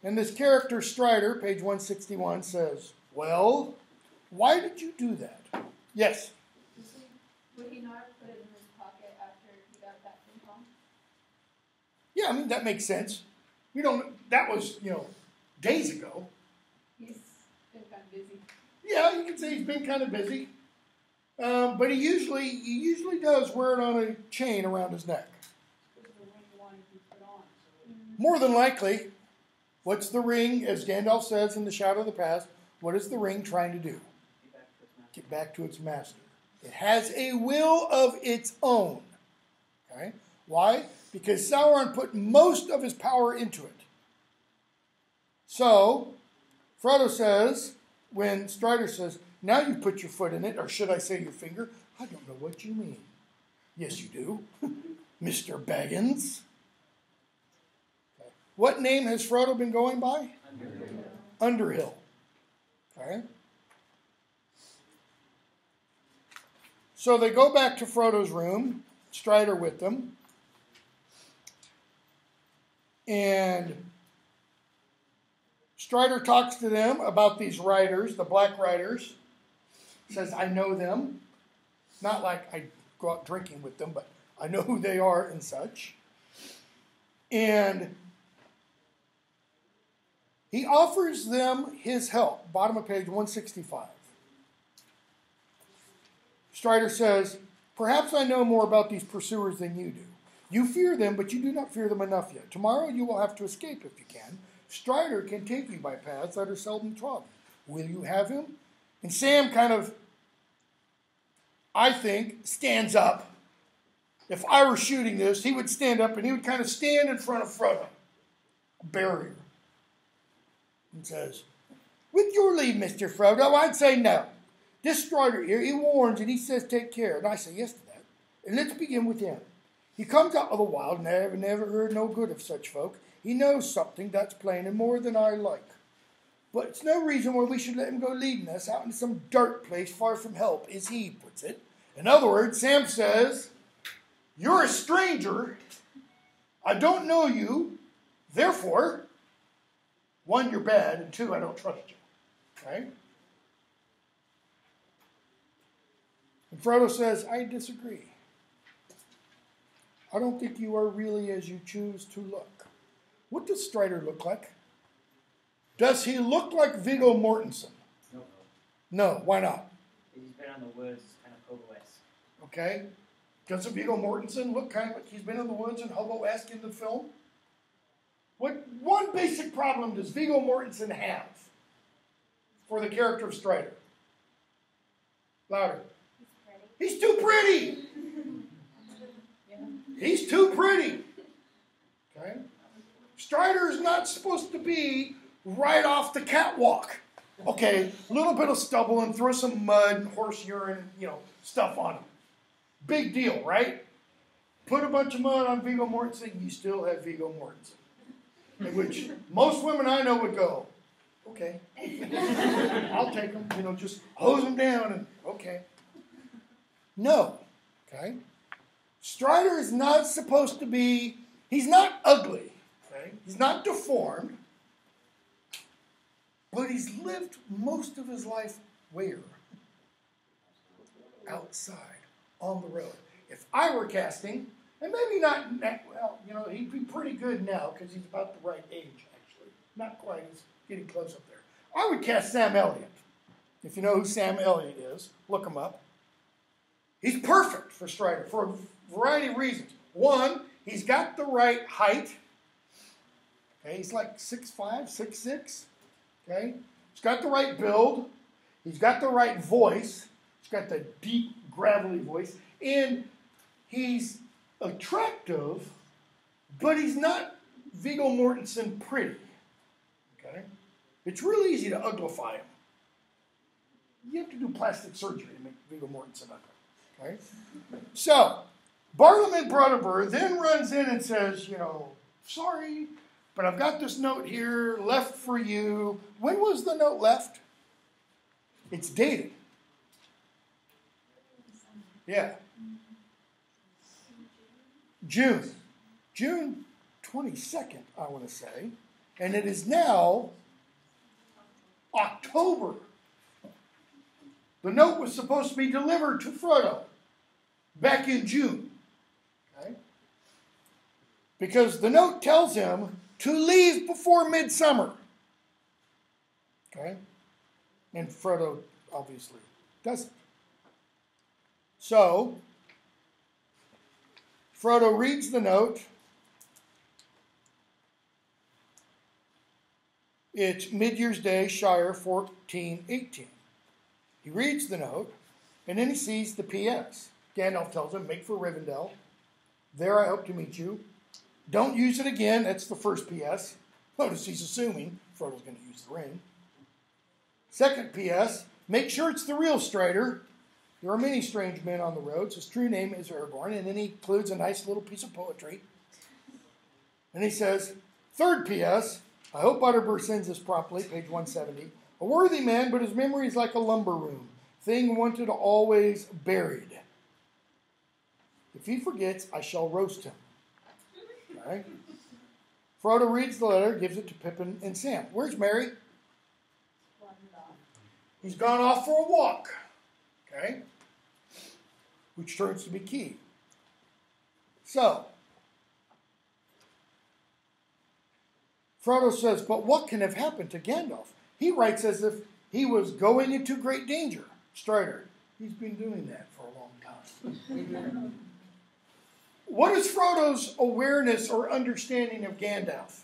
and this character, Strider, page 161, says, well, why did you do that? Yes? Would he not have put it in his pocket after he got that ping pong? Yeah, I mean, that makes sense. That was, days ago. He's been kind of busy. Yeah, you can say he's been kind of busy. But he usually does wear it on a chain around his neck. Because the ring wanted to be put on. More than likely, what's the ring, as Gandalf says in The Shadow of the Past, what is the ring trying to do? Get back to its master. It has a will of its own. Okay? Why? Because Sauron put most of his power into it. So, Frodo says, when Strider says, now you put your foot in it, or should I say your finger? I don't know what you mean. Yes, you do. Mr. Baggins. Okay. What name has Frodo been going by? Underhill. Okay. So they go back to Frodo's room, Strider with them, and Strider talks to them about these riders, the Black Riders. Says, I know them. Not like I go out drinking with them, but I know who they are and such. And he offers them his help. Bottom of page 165. Strider says, perhaps I know more about these pursuers than you do. You fear them, but you do not fear them enough yet. Tomorrow you will have to escape if you can. Strider can take you by paths that are seldom trodden. Will you have him? And Sam kind of, I think, stands up. If I were shooting this, he would stand up and he would kind of stand in front of Frodo, a barrier, and says, with your leave, Mr. Frodo, I'd say no. This Strider here, he warns and he says take care. And I say yes to that. And let's begin with him. He comes out of the wild and I have never heard no good of such folk. He knows something, that's plain, and more than I like. But it's no reason why we should let him go leading us out into some dark place far from help, as he puts it. In other words, Sam says, you're a stranger. I don't know you. Therefore, one, you're bad, and two, I don't trust you. Okay? And Frodo says, I disagree. I don't think you are really as you choose to look. What does Strider look like? Does he look like Viggo Mortensen? Nope. No, why not? He's been on the woods, kind of hobo-esque. Okay. Doesn't Viggo Mortensen look kind of like he's been in the woods and hobo-esque in the film? What one basic problem does Viggo Mortensen have for the character of Strider? Louder. He's too pretty. He's too pretty. Okay. Strider is not supposed to be right off the catwalk. Okay, a little bit of stubble and throw some mud and horse urine, stuff on him. Big deal, right? Put a bunch of mud on Viggo Mortensen, you still have Viggo Mortensen. In which most women I know would go, okay, I'll take him, just hose him down and okay. No, okay? Strider is not supposed to be, he's not ugly, okay? He's not deformed, but he's lived most of his life where? Outside, on the road. If I were casting, and maybe not, well, he'd be pretty good now because he's about the right age, actually. Not quite, he's getting close up there. I would cast Sam Elliott. If you know who Sam Elliott is, look him up. He's perfect for Strider for a variety of reasons. One, he's got the right height. Okay, he's like 6'5", 6'6". Okay, he's got the right build. He's got the right voice. He's got the deep, gravelly voice. And he's attractive, but he's not Viggo Mortensen pretty. Okay, it's really easy to uglify him. You have to do plastic surgery to make Viggo Mortensen ugly. Okay? So, Bartolome Brotherburg then runs in and says, sorry, but I've got this note here left for you. When was the note left? It's dated. Yeah. June 22nd, I want to say. And it is now October. The note was supposed to be delivered to Frodo back in June. Okay? Because the note tells him to leave before midsummer. Okay? And Frodo obviously doesn't. So, Frodo reads the note. It's Mid-Year's Day, Shire 1418. He reads the note, and then he sees the P.S. Gandalf tells him, make for Rivendell. There I hope to meet you. Don't use it again. That's the first P.S. Notice he's assuming Frodo's going to use the ring. Second P.S. Make sure it's the real Strider. There are many strange men on the roads. His true name is Aragorn. And then he includes a nice little piece of poetry. And he says, third P.S. I hope Utterburst sends this promptly, page 170. A worthy man, but his memory is like a lumber room, thing wanted always buried. If he forgets, I shall roast him. All right? Frodo reads the letter, gives it to Pippin and Sam. Where's Merry? He's gone off for a walk. Okay? Which turns to be key. So, Frodo says, but what can have happened to Gandalf? He writes as if he was going into great danger. Strider, he's been doing that for a long time. What is Frodo's awareness or understanding of Gandalf?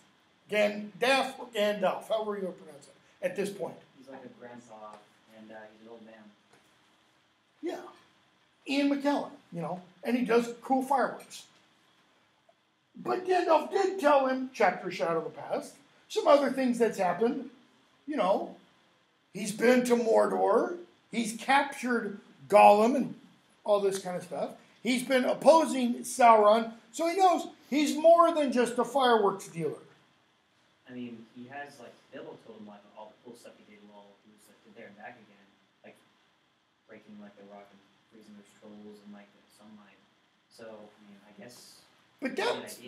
Gandalf or Gandalf, however you pronounce it, at this point? He's like a grandpa, and he's an old man. Yeah. Ian McKellen, and he does cool fireworks. But Gandalf did tell him, chapter Shadow of the Past, some other things that's happened. He's been to Mordor. He's captured Gollum and all this kind of stuff. He's been opposing Sauron. So he knows he's more than just a fireworks dealer. I mean, he has, Bilbo told him, all the cool stuff he did while he was, there and back again. Breaking, the rock and freezing those trolls and, the sunlight. So, I mean, I guess... But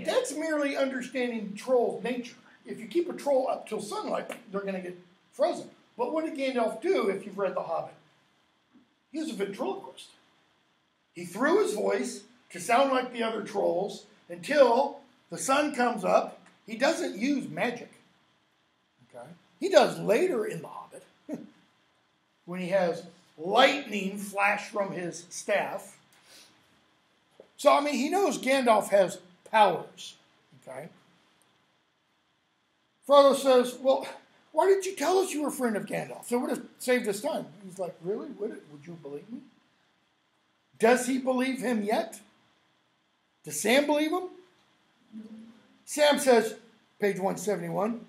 that's merely understanding troll nature. If you keep a troll up till sunlight, they're going to get frozen. But what did Gandalf do if you've read The Hobbit? He was a ventriloquist. He threw his voice to sound like the other trolls until the sun comes up. He doesn't use magic. Okay? He does later in The Hobbit when he has lightning flash from his staff. So, I mean, he knows Gandalf has powers. Okay? Frodo says, well, why didn't you tell us you were a friend of Gandalf? It would have saved us time. He's like, really? Would you believe me? Does he believe him yet? Does Sam believe him? Sam says, page 171,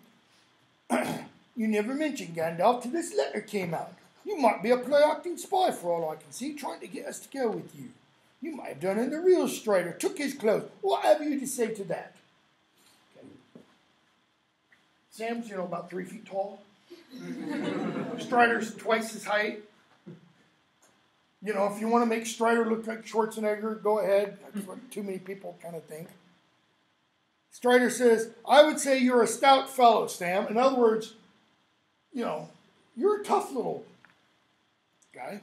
you never mentioned Gandalf till this letter came out. You might be a play-acting spy for all I can see, trying to get us to go with you. You might have done it in the real Strider, took his clothes. What have you to say to that? Okay. Sam's, about 3 feet tall. Strider's twice his height. If you want to make Strider look like Schwarzenegger, go ahead. That's what too many people kind of think. Strider says, I would say you're a stout fellow, Sam. In other words, you're a tough little guy.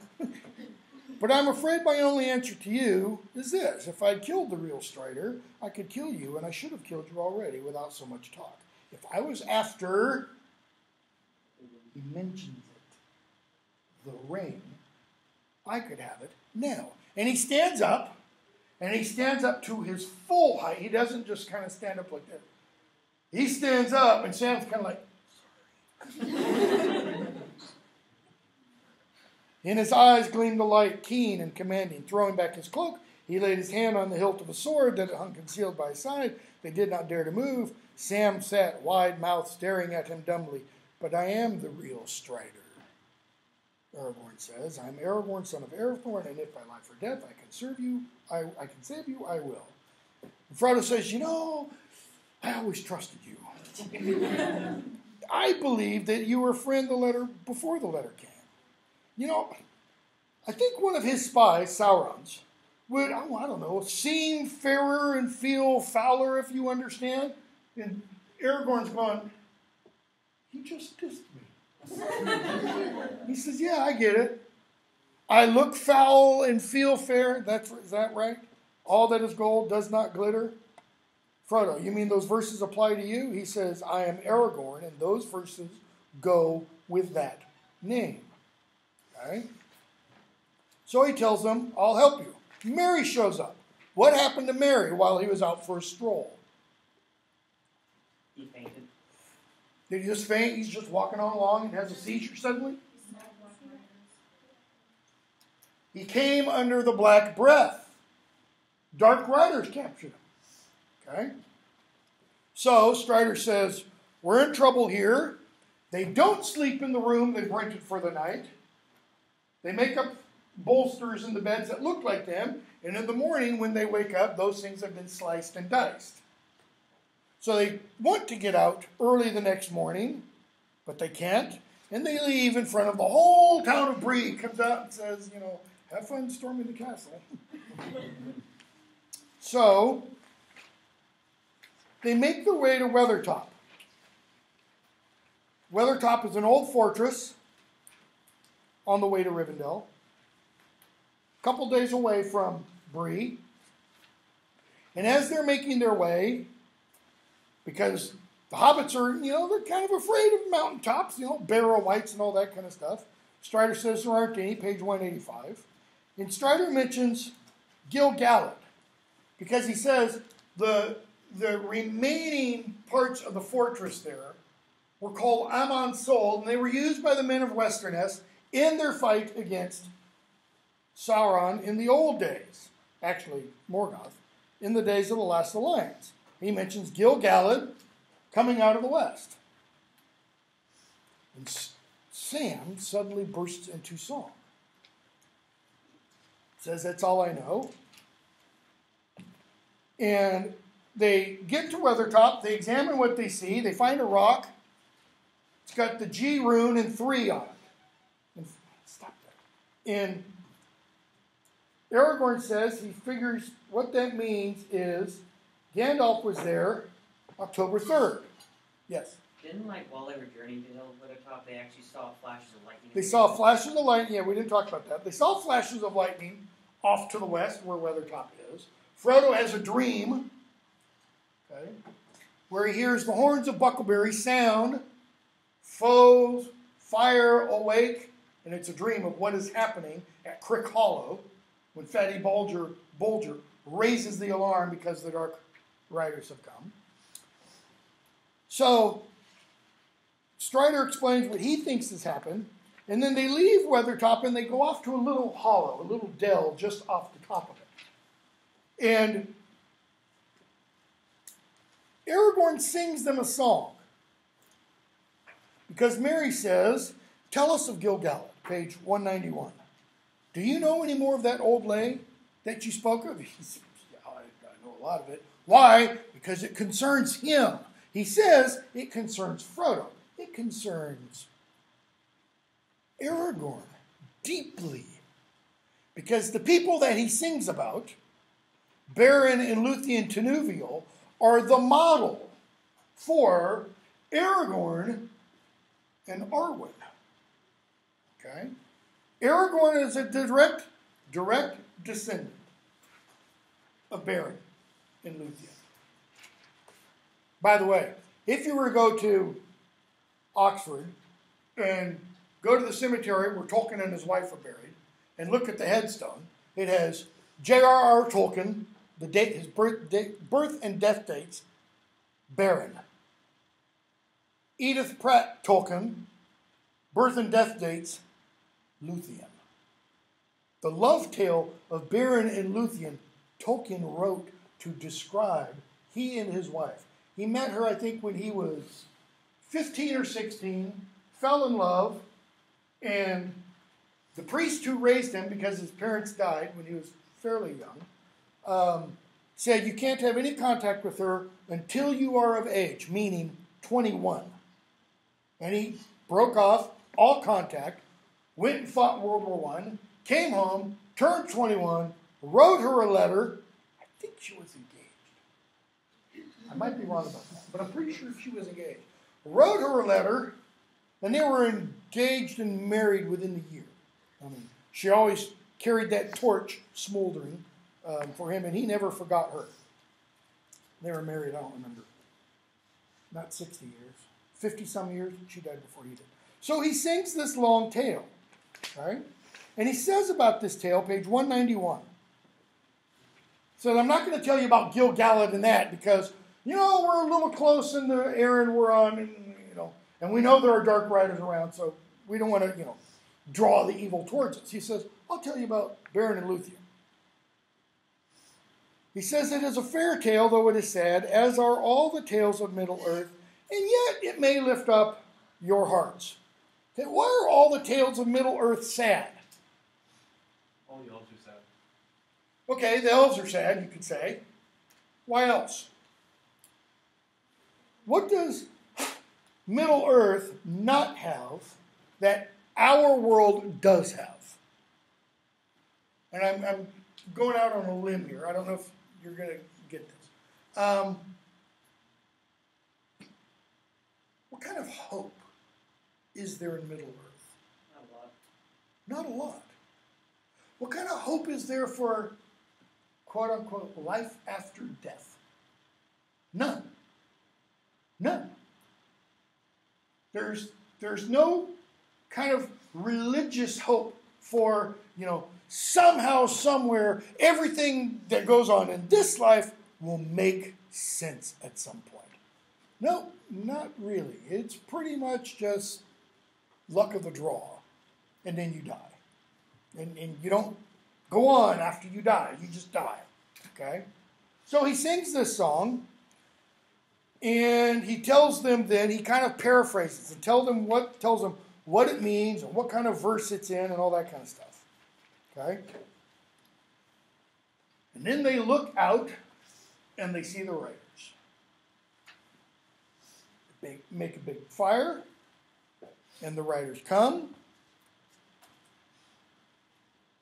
But I'm afraid my only answer to you is this. If I'd killed the real Strider, I could kill you, and I should have killed you already without so much talk. If I was after, he mentions it, the ring, I could have it now. And he stands up to his full height. He doesn't just kind of stand up like that. He stands up, and Sam's kind of like, sorry. In his eyes gleamed a light, keen and commanding. Throwing back his cloak, he laid his hand on the hilt of a sword that hung concealed by his side. They did not dare to move. Sam sat wide-mouthed, staring at him dumbly. But I am the real Strider, Aragorn says. I'm Aragorn, son of Arathorn, and if by life or death I can serve you, I can save you, I will. And Frodo says, I always trusted you. I believe that you were a friend before the letter came. I think one of his spies, Sauron's, would, seem fairer and feel fouler, if you understand. And Aragorn's going, he just dissed me. He says, yeah, I get it. I look foul and feel fair. Is that right? All that is gold does not glitter. Frodo, you mean those verses apply to you? He says, I am Aragorn, and those verses go with that name. Okay? So he tells them, I'll help you. Merry shows up. What happened to Merry while he was out for a stroll? He fainted. Did he just faint? He's just walking on along and has a seizure suddenly? He came under the black breath. Dark Riders captured him. Okay? So Strider says, we're in trouble here. They don't sleep in the room they've rented for the night. They make up bolsters in the beds that look like them. And in the morning when they wake up, those things have been sliced and diced. So they want to get out early the next morning, but they can't. And they leave in front of the whole town of Bree. Comes out and says, have fun storming the castle. So they make their way to Weathertop. Weathertop is an old fortress on the way to Rivendell. A couple days away from Bree. And as they're making their way, because the hobbits are, they're kind of afraid of mountaintops, barrow wights and all that kind of stuff. Strider says there aren't any, page 185. And Strider mentions Gil-galad, because he says the remaining parts of the fortress there were called Amon-Sol, and they were used by the men of Westerness in their fight against Sauron in the old days. Actually, Morgoth, in the days of the Last Alliance. He mentions Gil-galad coming out of the west. And Sam suddenly bursts into song. Says, that's all I know. And they get to Weathertop. They examine what they see. They find a rock. It's got the G rune and 3 on it. And stop that. And Aragorn says he figures what that means is Gandalf was there October 3rd. Yes? Didn't, while they were journeying to Weathertop, they actually saw flashes of lightning? They saw flashes of lightning. Yeah, we didn't talk about that. They saw flashes of lightning off to the west where Weathertop is. Frodo has a dream, okay, where he hears the horns of Buckleberry sound, foes, fire awake, and it's a dream of what is happening at Crick Hollow when Fatty Bulger raises the alarm because the Dark Riders have come. So Strider explains what he thinks has happened, and then they leave Weathertop and they go off to a little hollow, a little dell just off the top of it. And Aragorn sings them a song. Because Mary says, "Tell us of Gil-galad," page 191. "Do you know any more of that old lay that you spoke of?" He says, "Yeah, I know a lot of it." Why? Because it concerns him. He says it concerns Frodo. It concerns Aragorn deeply. Because the people that he sings about, Beren and Luthien Tenuvial, are the model for Aragorn and Arwen. Okay? Aragorn is a direct descendant of Beren and Luthien. By the way, if you were to go to Oxford and go to the cemetery where Tolkien and his wife are buried and look at the headstone, it has J.R.R. Tolkien, his birth and death dates, Beren. Edith Pratt Tolkien, birth and death dates, Luthien. The love tale of Beren and Luthien, Tolkien wrote to describe he and his wife. He met her, I think, when he was 15 or 16, fell in love, and the priest who raised him, because his parents died when he was fairly young, said you can't have any contact with her until you are of age, meaning 21. And he broke off all contact, went and fought World War I, came home, turned 21, wrote her a letter. I think she was engaged. I might be wrong about that, but I'm pretty sure she was engaged. Wrote her a letter, and they were engaged and married within the year. I mean, she always carried that torch smoldering for him, and he never forgot her. They were married, I don't remember, not 60 years, 50-some years. She died before he did. So he sings this long tale, right? And he says about this tale, page 191. So I'm not going to tell you about Gil-galad and that because, we're a little close in the errand we're on, and we know there are Dark Riders around, so we don't want to, draw the evil towards us. He says, I'll tell you about Beren and Luthien. He says it is a fair tale, though it is sad, as are all the tales of Middle-earth, and yet it may lift up your hearts. Okay, why are all the tales of Middle-earth sad? All the elves are sad. Okay, the elves are sad, you could say. Why else? What does Middle-earth not have that our world does have? And I'm going out on a limb here. I don't know if you're going to get this. What kind of hope is there in Middle-earth? Not a lot. Not a lot. What kind of hope is there for, quote-unquote, life after death? None. None. There's no kind of religious hope for, somehow, somewhere, everything that goes on in this life will make sense at some point. No, not really. It's pretty much just luck of the draw, and then you die. And you don't go on after you die. You just die, okay? So he sings this song, and he tells them then, he kind of paraphrases and tells them what it means and what kind of verse it's in and all that kind of stuff, okay? And then they look out, and they see the riders. They make a big fire, and the riders come.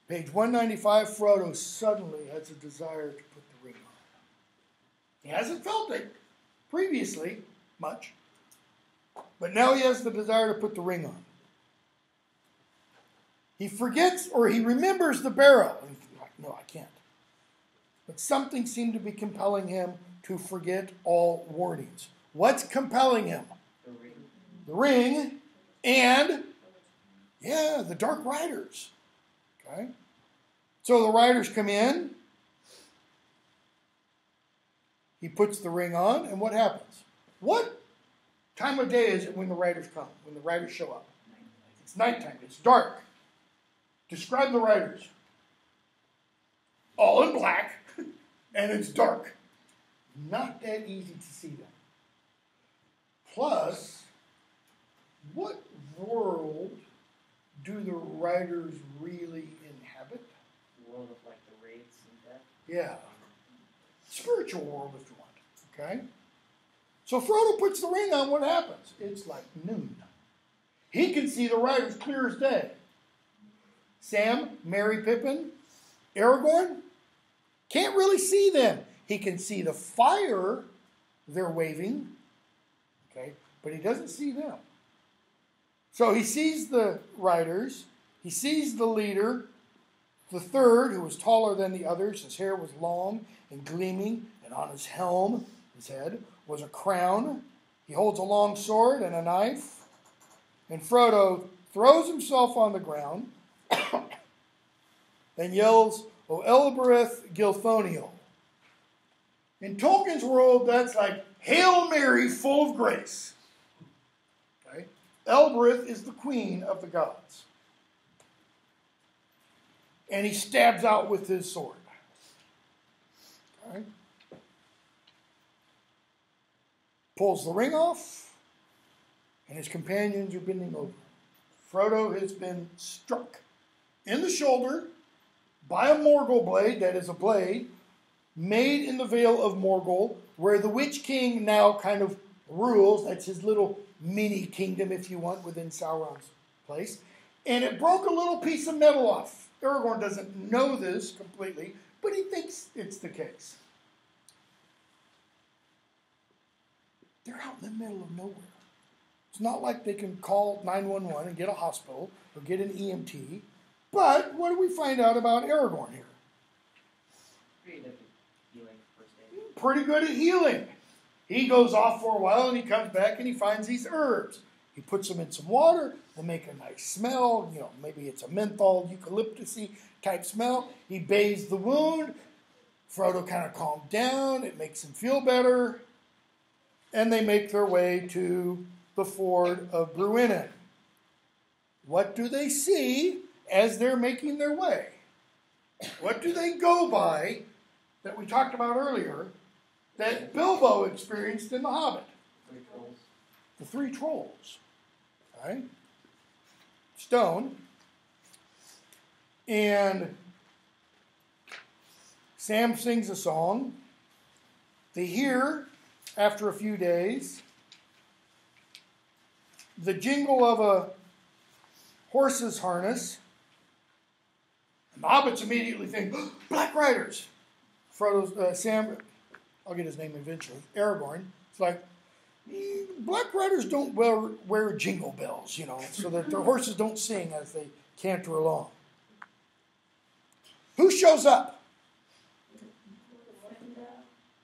Page 195, Frodo suddenly has a desire to put the ring on. He hasn't felt it previously much, but now he has the desire to put the ring on. He forgets or he remembers the barrow. And he's like, no, I can't. but something seemed to be compelling him to forget all warnings. What's compelling him? The ring. The ring and, the Dark Riders. Okay? So the riders come in. He puts the ring on, and what happens? What time of day is it when the riders come, when the riders show up? It's nighttime. It's dark. Describe the riders. All in black, and it's dark. Not that easy to see them. Plus, what world do the riders really inhabit? The world of like the wraiths and death. Yeah. Spiritual world, if you want. Okay? So Frodo puts the ring on, what happens? It's like noon. He can see the riders clear as day. Sam, Merry, Pippin, Aragorn, can't really see them. He can see the fire they're waving, okay, but he doesn't see them. So he sees the riders, he sees the leader, the third, who was taller than the others. His hair was long and gleaming, and on his helm, his head, was a crown. He holds a long sword and a knife. And Frodo throws himself on the ground and yells, "O Elbereth Gilthoniel." In Tolkien's world, that's like Hail Mary, full of grace. Okay? Elbereth is the queen of the gods. And he stabs out with his sword. Okay? Pulls the ring off, and his companions are bending over. Frodo has been struck in the shoulder by a Morgul blade, that is a blade made in the Vale of Morgul, where the Witch King now kind of rules. That's his little mini kingdom, if you want, within Sauron's place. And it broke a little piece of metal off. Aragorn doesn't know this completely, but he thinks it's the case. They're out in the middle of nowhere. It's not like they can call 911 and get a hospital or get an EMT. But what do we find out about Aragorn here? Pretty good at healing first aid. Pretty good at healing. He goes off for a while and he comes back and he finds these herbs. He puts them in some water. They make a nice smell. You know, maybe it's a menthol, eucalyptus-y type smell. He bathes the wound. Frodo kind of calmed down. It makes him feel better. And they make their way to the ford of Bruinen. What do they see as they're making their way? What do they go by that we talked about earlier that Bilbo experienced in The Hobbit? Three trolls. The three trolls. Right? Stone. And Sam sings a song. They hear, after a few days, the jingle of a horse's harness. And the hobbits immediately think, oh, Black Riders. Frodo's, Sam, I'll get his name eventually, Aragorn. It's like, Black Riders don't wear jingle bells, you know, so that their horses don't sing as they canter along. Who shows up?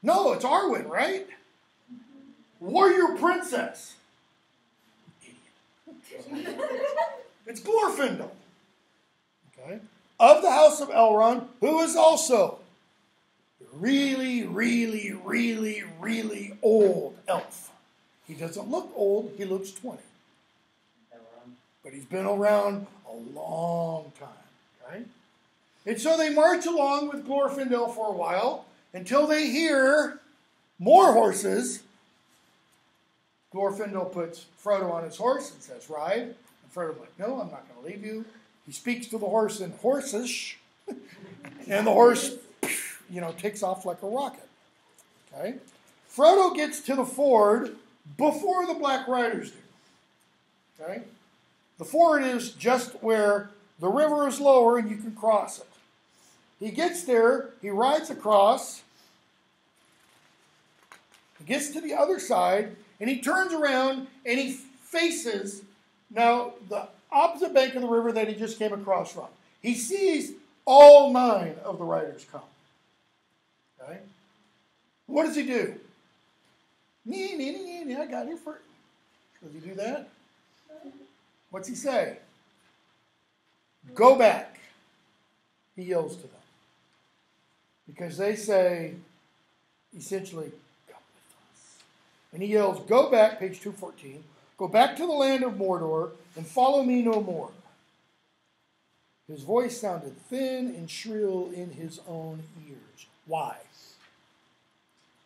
No, it's Arwen, right? Warrior Princess. Idiot. It's Glorfindel. Okay. Of the House of Elrond, who is also really, really, really, really old elf. He doesn't look old, he looks 20. But he's been around a long time. Okay? And so they march along with Glorfindel for a while until they hear more horses. Glorfindel puts Frodo on his horse and says, ride. And Frodo's like, no, I'm not going to leave you. He speaks to the horse in horsish. And the horse, takes off like a rocket. Okay? Frodo gets to the ford before the Black Riders do. Okay? The ford is just where the river is lower and you can cross it. He gets there, he rides across, he gets to the other side, and he turns around and he faces now the opposite bank of the river that he just came across from. He sees all 9 of the riders come. Okay? What does he do? I got here first. Does he do that? What's he say? Go back. He yells to them. Because they say, essentially, come with us. And he yells, go back, page 214, go back to the land of Mordor and follow me no more. His voice sounded thin and shrill in his own ears. Why?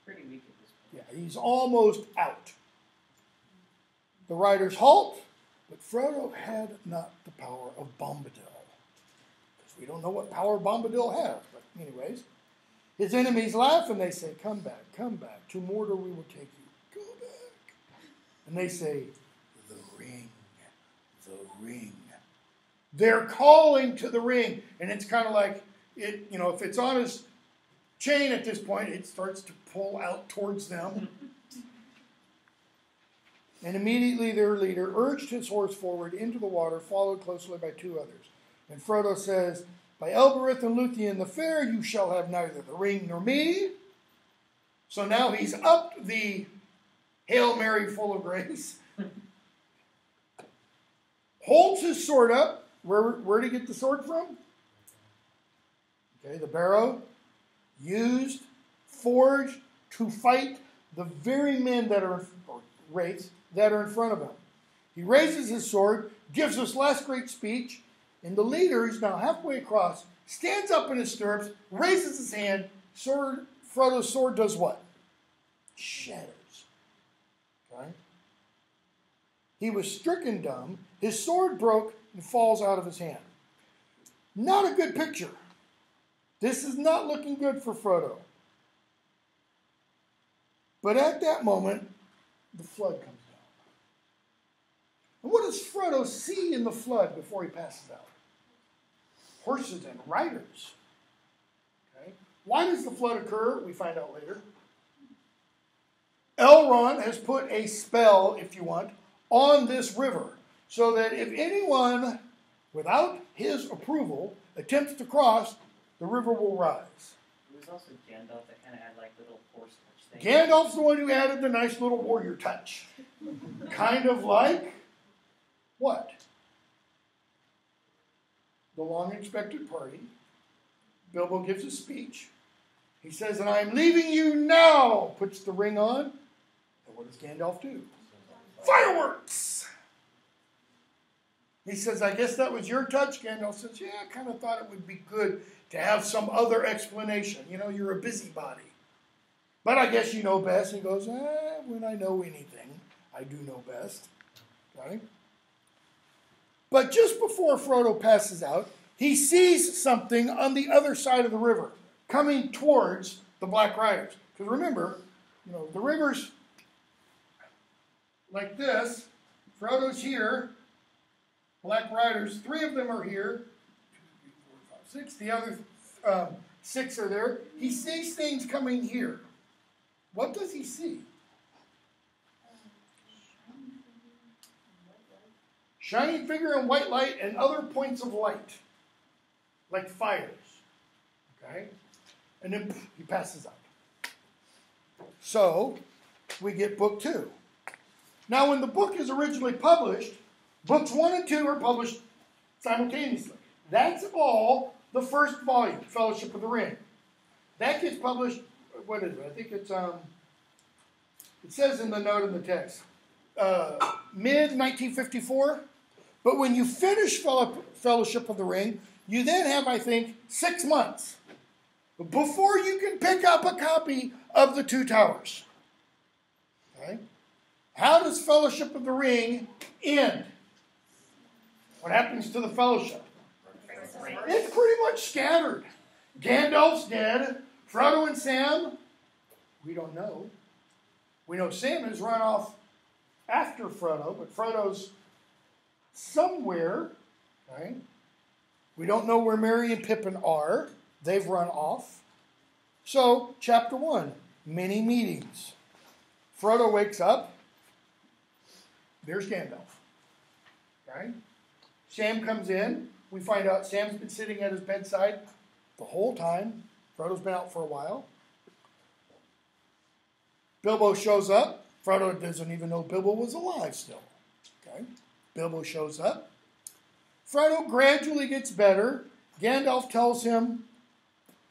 Pretty weak at this point. Yeah, he's almost out. The riders halt, but Frodo had not the power of Bombadil. Because we don't know what power Bombadil has. But anyways, his enemies laugh and they say, come back. To Mordor we will take you. Go back. And they say, the ring. They're calling to the ring. And it's kind of like, if it's on his chain at this point, it starts to pull out towards them. And immediately their leader urged his horse forward into the water, followed closely by two others. And Frodo says, by Elbereth and Luthien the Fair, you shall have neither the ring nor me. So now he's upped the Hail Mary full of grace. Holds his sword up. Where did he get the sword from? Okay, the barrow. Used, forged to fight the very men that are, or wraiths, that are in front of him. He raises his sword, gives this last great speech, and the leader, who's now halfway across, stands up in his stirrups, raises his hand. Frodo's sword does what? Shatters. Okay? He was stricken dumb. His sword broke and falls out of his hand. Not a good picture. This is not looking good for Frodo. But at that moment, the flood comes down. And what does Frodo see in the flood before he passes out? Horses and riders. Okay? Why does the flood occur? We find out later. Elrond has put a spell, if you want, on this river, so that if anyone, without his approval, attempts to cross, the river will rise. It was also Gandalf that kind of had like little force touch things. Gandalf's the one who added the nice little warrior touch. Kind of like what? The long-expected party. Bilbo gives a speech. He says, and I'm leaving you now, puts the ring on. And what does Gandalf do? Fireworks! He says, I guess that was your touch. Gandalf says, yeah, I kind of thought it would be good to have some other explanation. You know, you're a busybody. But I guess you know best. He goes, when I know anything, I do know best. Right? But just before Frodo passes out, he sees something on the other side of the river coming towards the Black Riders. Because remember, the river's like this. Frodo's here. Black Riders, 3 of them are here. 2, 3, 4, 5, 6. The other 6 are there. He sees things coming here. What does he see? Shining figure and white light and other points of light. Like fires. Okay? And then he passes out. So, we get book 2. Now, when the book is originally published, books 1 and 2 are published simultaneously. That's all the first volume, Fellowship of the Ring. That gets published, what is it? I think it's, it says in the note in the text, mid-1954. But when you finish Fellowship of the Ring, you then have, I think, 6 months before you can pick up a copy of The Two Towers. Okay? How does Fellowship of the Ring end? What happens to the Fellowship? It's pretty much scattered. Gandalf's dead. Frodo and Sam, we don't know. We know Sam has run off after Frodo, but Frodo's somewhere. Okay? We don't know where Merry and Pippin are. They've run off. So, chapter 1, many meetings. Frodo wakes up. There's Gandalf. Okay? Sam comes in. We find out Sam's been sitting at his bedside the whole time. Frodo's been out for a while. Bilbo shows up. Frodo doesn't even know Bilbo was alive still. Okay? Bilbo shows up. Frodo gradually gets better. Gandalf tells him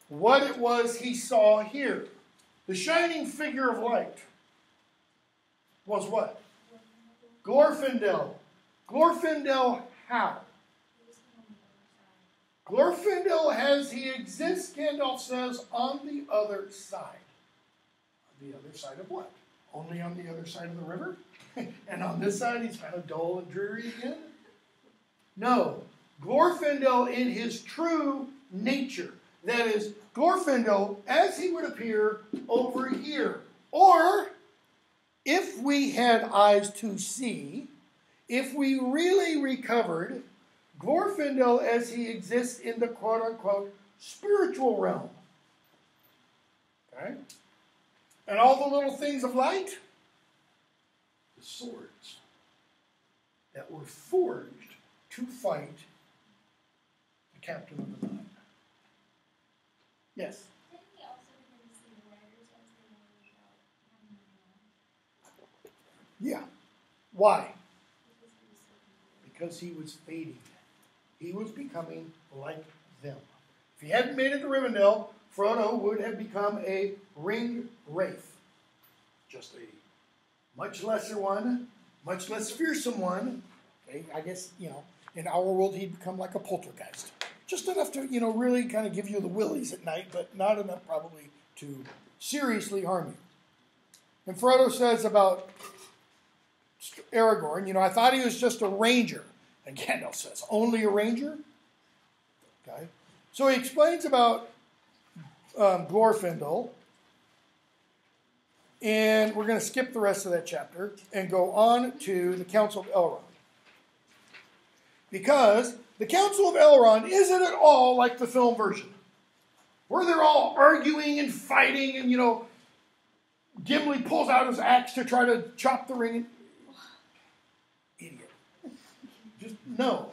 what it was he saw here. The shining figure of light was what? Glorfindel. Glorfindel how? Glorfindel as he exists, Gandalf says, on the other side. On the other side of what? Only on the other side of the river? And on this side he's kind of dull and dreary again? No. Glorfindel in his true nature. That is, Glorfindel as he would appear over here. Or, if we had eyes to see, if we really recovered Glorfindel as he exists in the quote-unquote spiritual realm. Okay? And all the little things of light? The swords that were forged to fight the captain of the nine. Yes? Didn't he also begin to see the writers as they were having Yeah. Why? Because he was fading. He was becoming like them. If he hadn't made it to Rivendell, Frodo would have become a ringed wraith. Just a much lesser one, much less fearsome one. Okay, I guess, in our world he'd become like a poltergeist. Just enough to, really kind of give you the willies at night, but not enough probably to seriously harm you. And Frodo says about Aragorn, I thought he was just a ranger. And Gandalf says, only a ranger? Okay. So he explains about Glorfindel. And we're going to skip the rest of that chapter and go on to the Council of Elrond. Because the Council of Elrond isn't at all like the film version, where they're all arguing and fighting and, Gimli pulls out his axe to try to chop the ring. Idiot. Just no.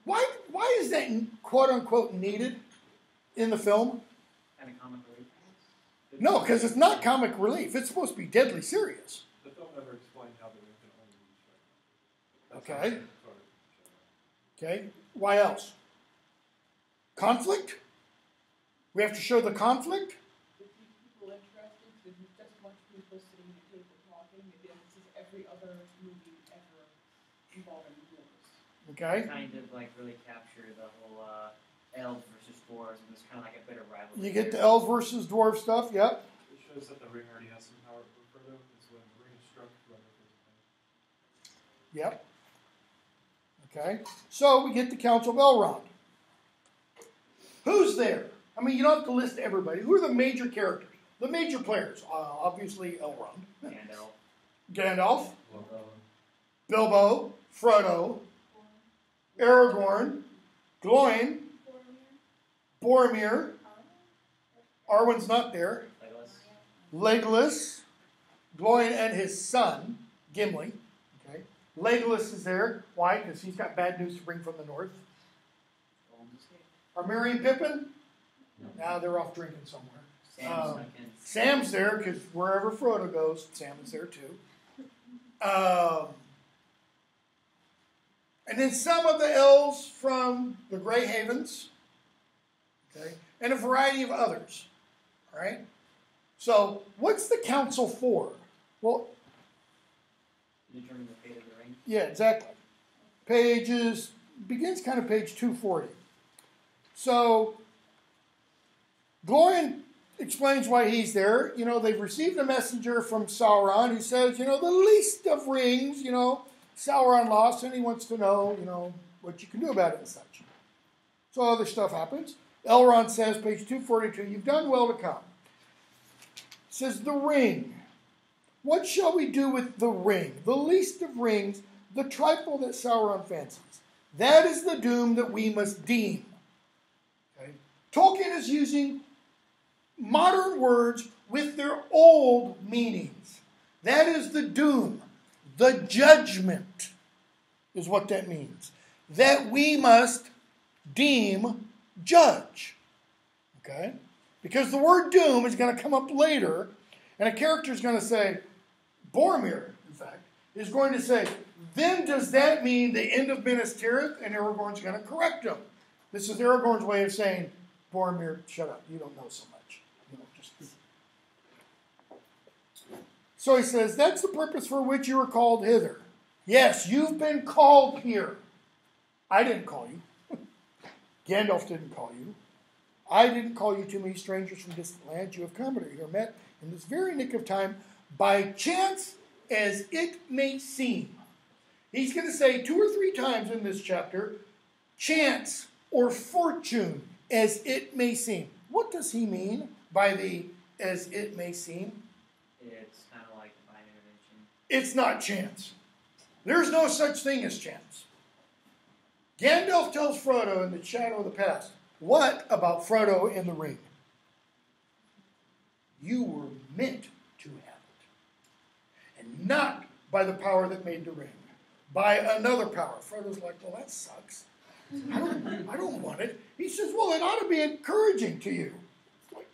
Why is that quote-unquote needed in the film? Kind of comic relief. No, because it's not comic relief. It's supposed to be deadly serious. The film never explained how the ring can only be shown. Okay. Okay. Why else? Conflict? We have to show the conflict? To keep people interested, to just watch people sitting at a table talking, again, this is every other movie ever involving dwarves. Okay. Kind of like really capture the whole elves versus dwarves, and it's kind of like a bit of rivalry. You get the elves versus dwarf stuff, yep. It shows that the ring already has some power for Frodo. It's when the ring is struck, whoever feels the pain. Yep. Okay. So we get the Council of Elrond. Who's there? I mean, you don't have to list everybody. Who are the major characters? The major players? Obviously, Elrond. Gandalf. Bilbo. Frodo. Aragorn. Gloin. Boromir. Arwen's not there. Legolas. Gloin and his son, Gimli. Okay. Legolas is there. Why? Because he's got bad news to bring from the north. Are Merry and Pippin? Now they're off drinking somewhere. Sam's there because wherever Frodo goes, Sam is there too. And then some of the elves from the Grey Havens. Okay, and a variety of others. All right. So what's the council for? Well, Determine the fate of the ring. yeah, exactly. Begins kind of page 240. So Gloin explains why he's there. They've received a messenger from Sauron who says, the least of rings, Sauron lost, and he wants to know, what you can do about it and such. So other stuff happens. Elrond says, page 242, you've done well to come. It says, the ring. What shall we do with the ring? The least of rings, the trifle that Sauron fancies. That is the doom that we must deem. Okay? Tolkien is using modern words with their old meanings. That is the doom. The judgment is what that means. That we must deem judge. Okay? Because the word doom is going to come up later, And a character is going to say, Boromir, in fact, is going to say, then does that mean the end of Minas Tirith? And Aragorn's going to correct him. This is Aragorn's way of saying, Boromir, shut up. You don't know so much. So he says, that's the purpose for which you were called hither. Yes, you've been called here. I didn't call you. Gandalf didn't call you. I didn't call you too many strangers from distant lands. You have come and are here met in this very nick of time, by chance as it may seem. He's going to say 2 or 3 times in this chapter, chance or fortune as it may seem. What does he mean by the as it may seem? It's kind of like divine intervention. It's not chance. There's no such thing as chance. Gandalf tells Frodo in the shadow of the past, what about Frodo in the ring? You were meant to have it. And not by the power that made the ring. By another power. Frodo's like, well, that sucks. I don't want it. He says, well, it ought to be encouraging to you. Like,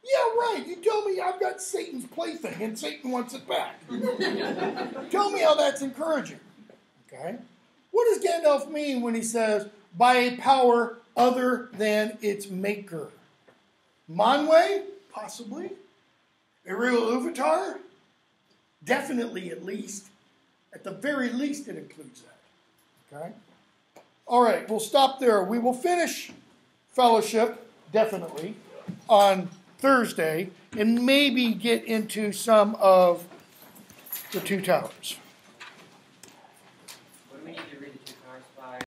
yeah, right. You tell me I've got Satan's plaything and Satan wants it back. Tell me how that's encouraging. Okay? What does Gandalf mean when he says, by a power other than its maker? Manwë? Possibly. Eril Uvatar? Definitely, at least. At the very least, it includes that. Okay? All right, we'll stop there. We will finish fellowship, definitely, on Thursday, and maybe get into some of the Two Towers.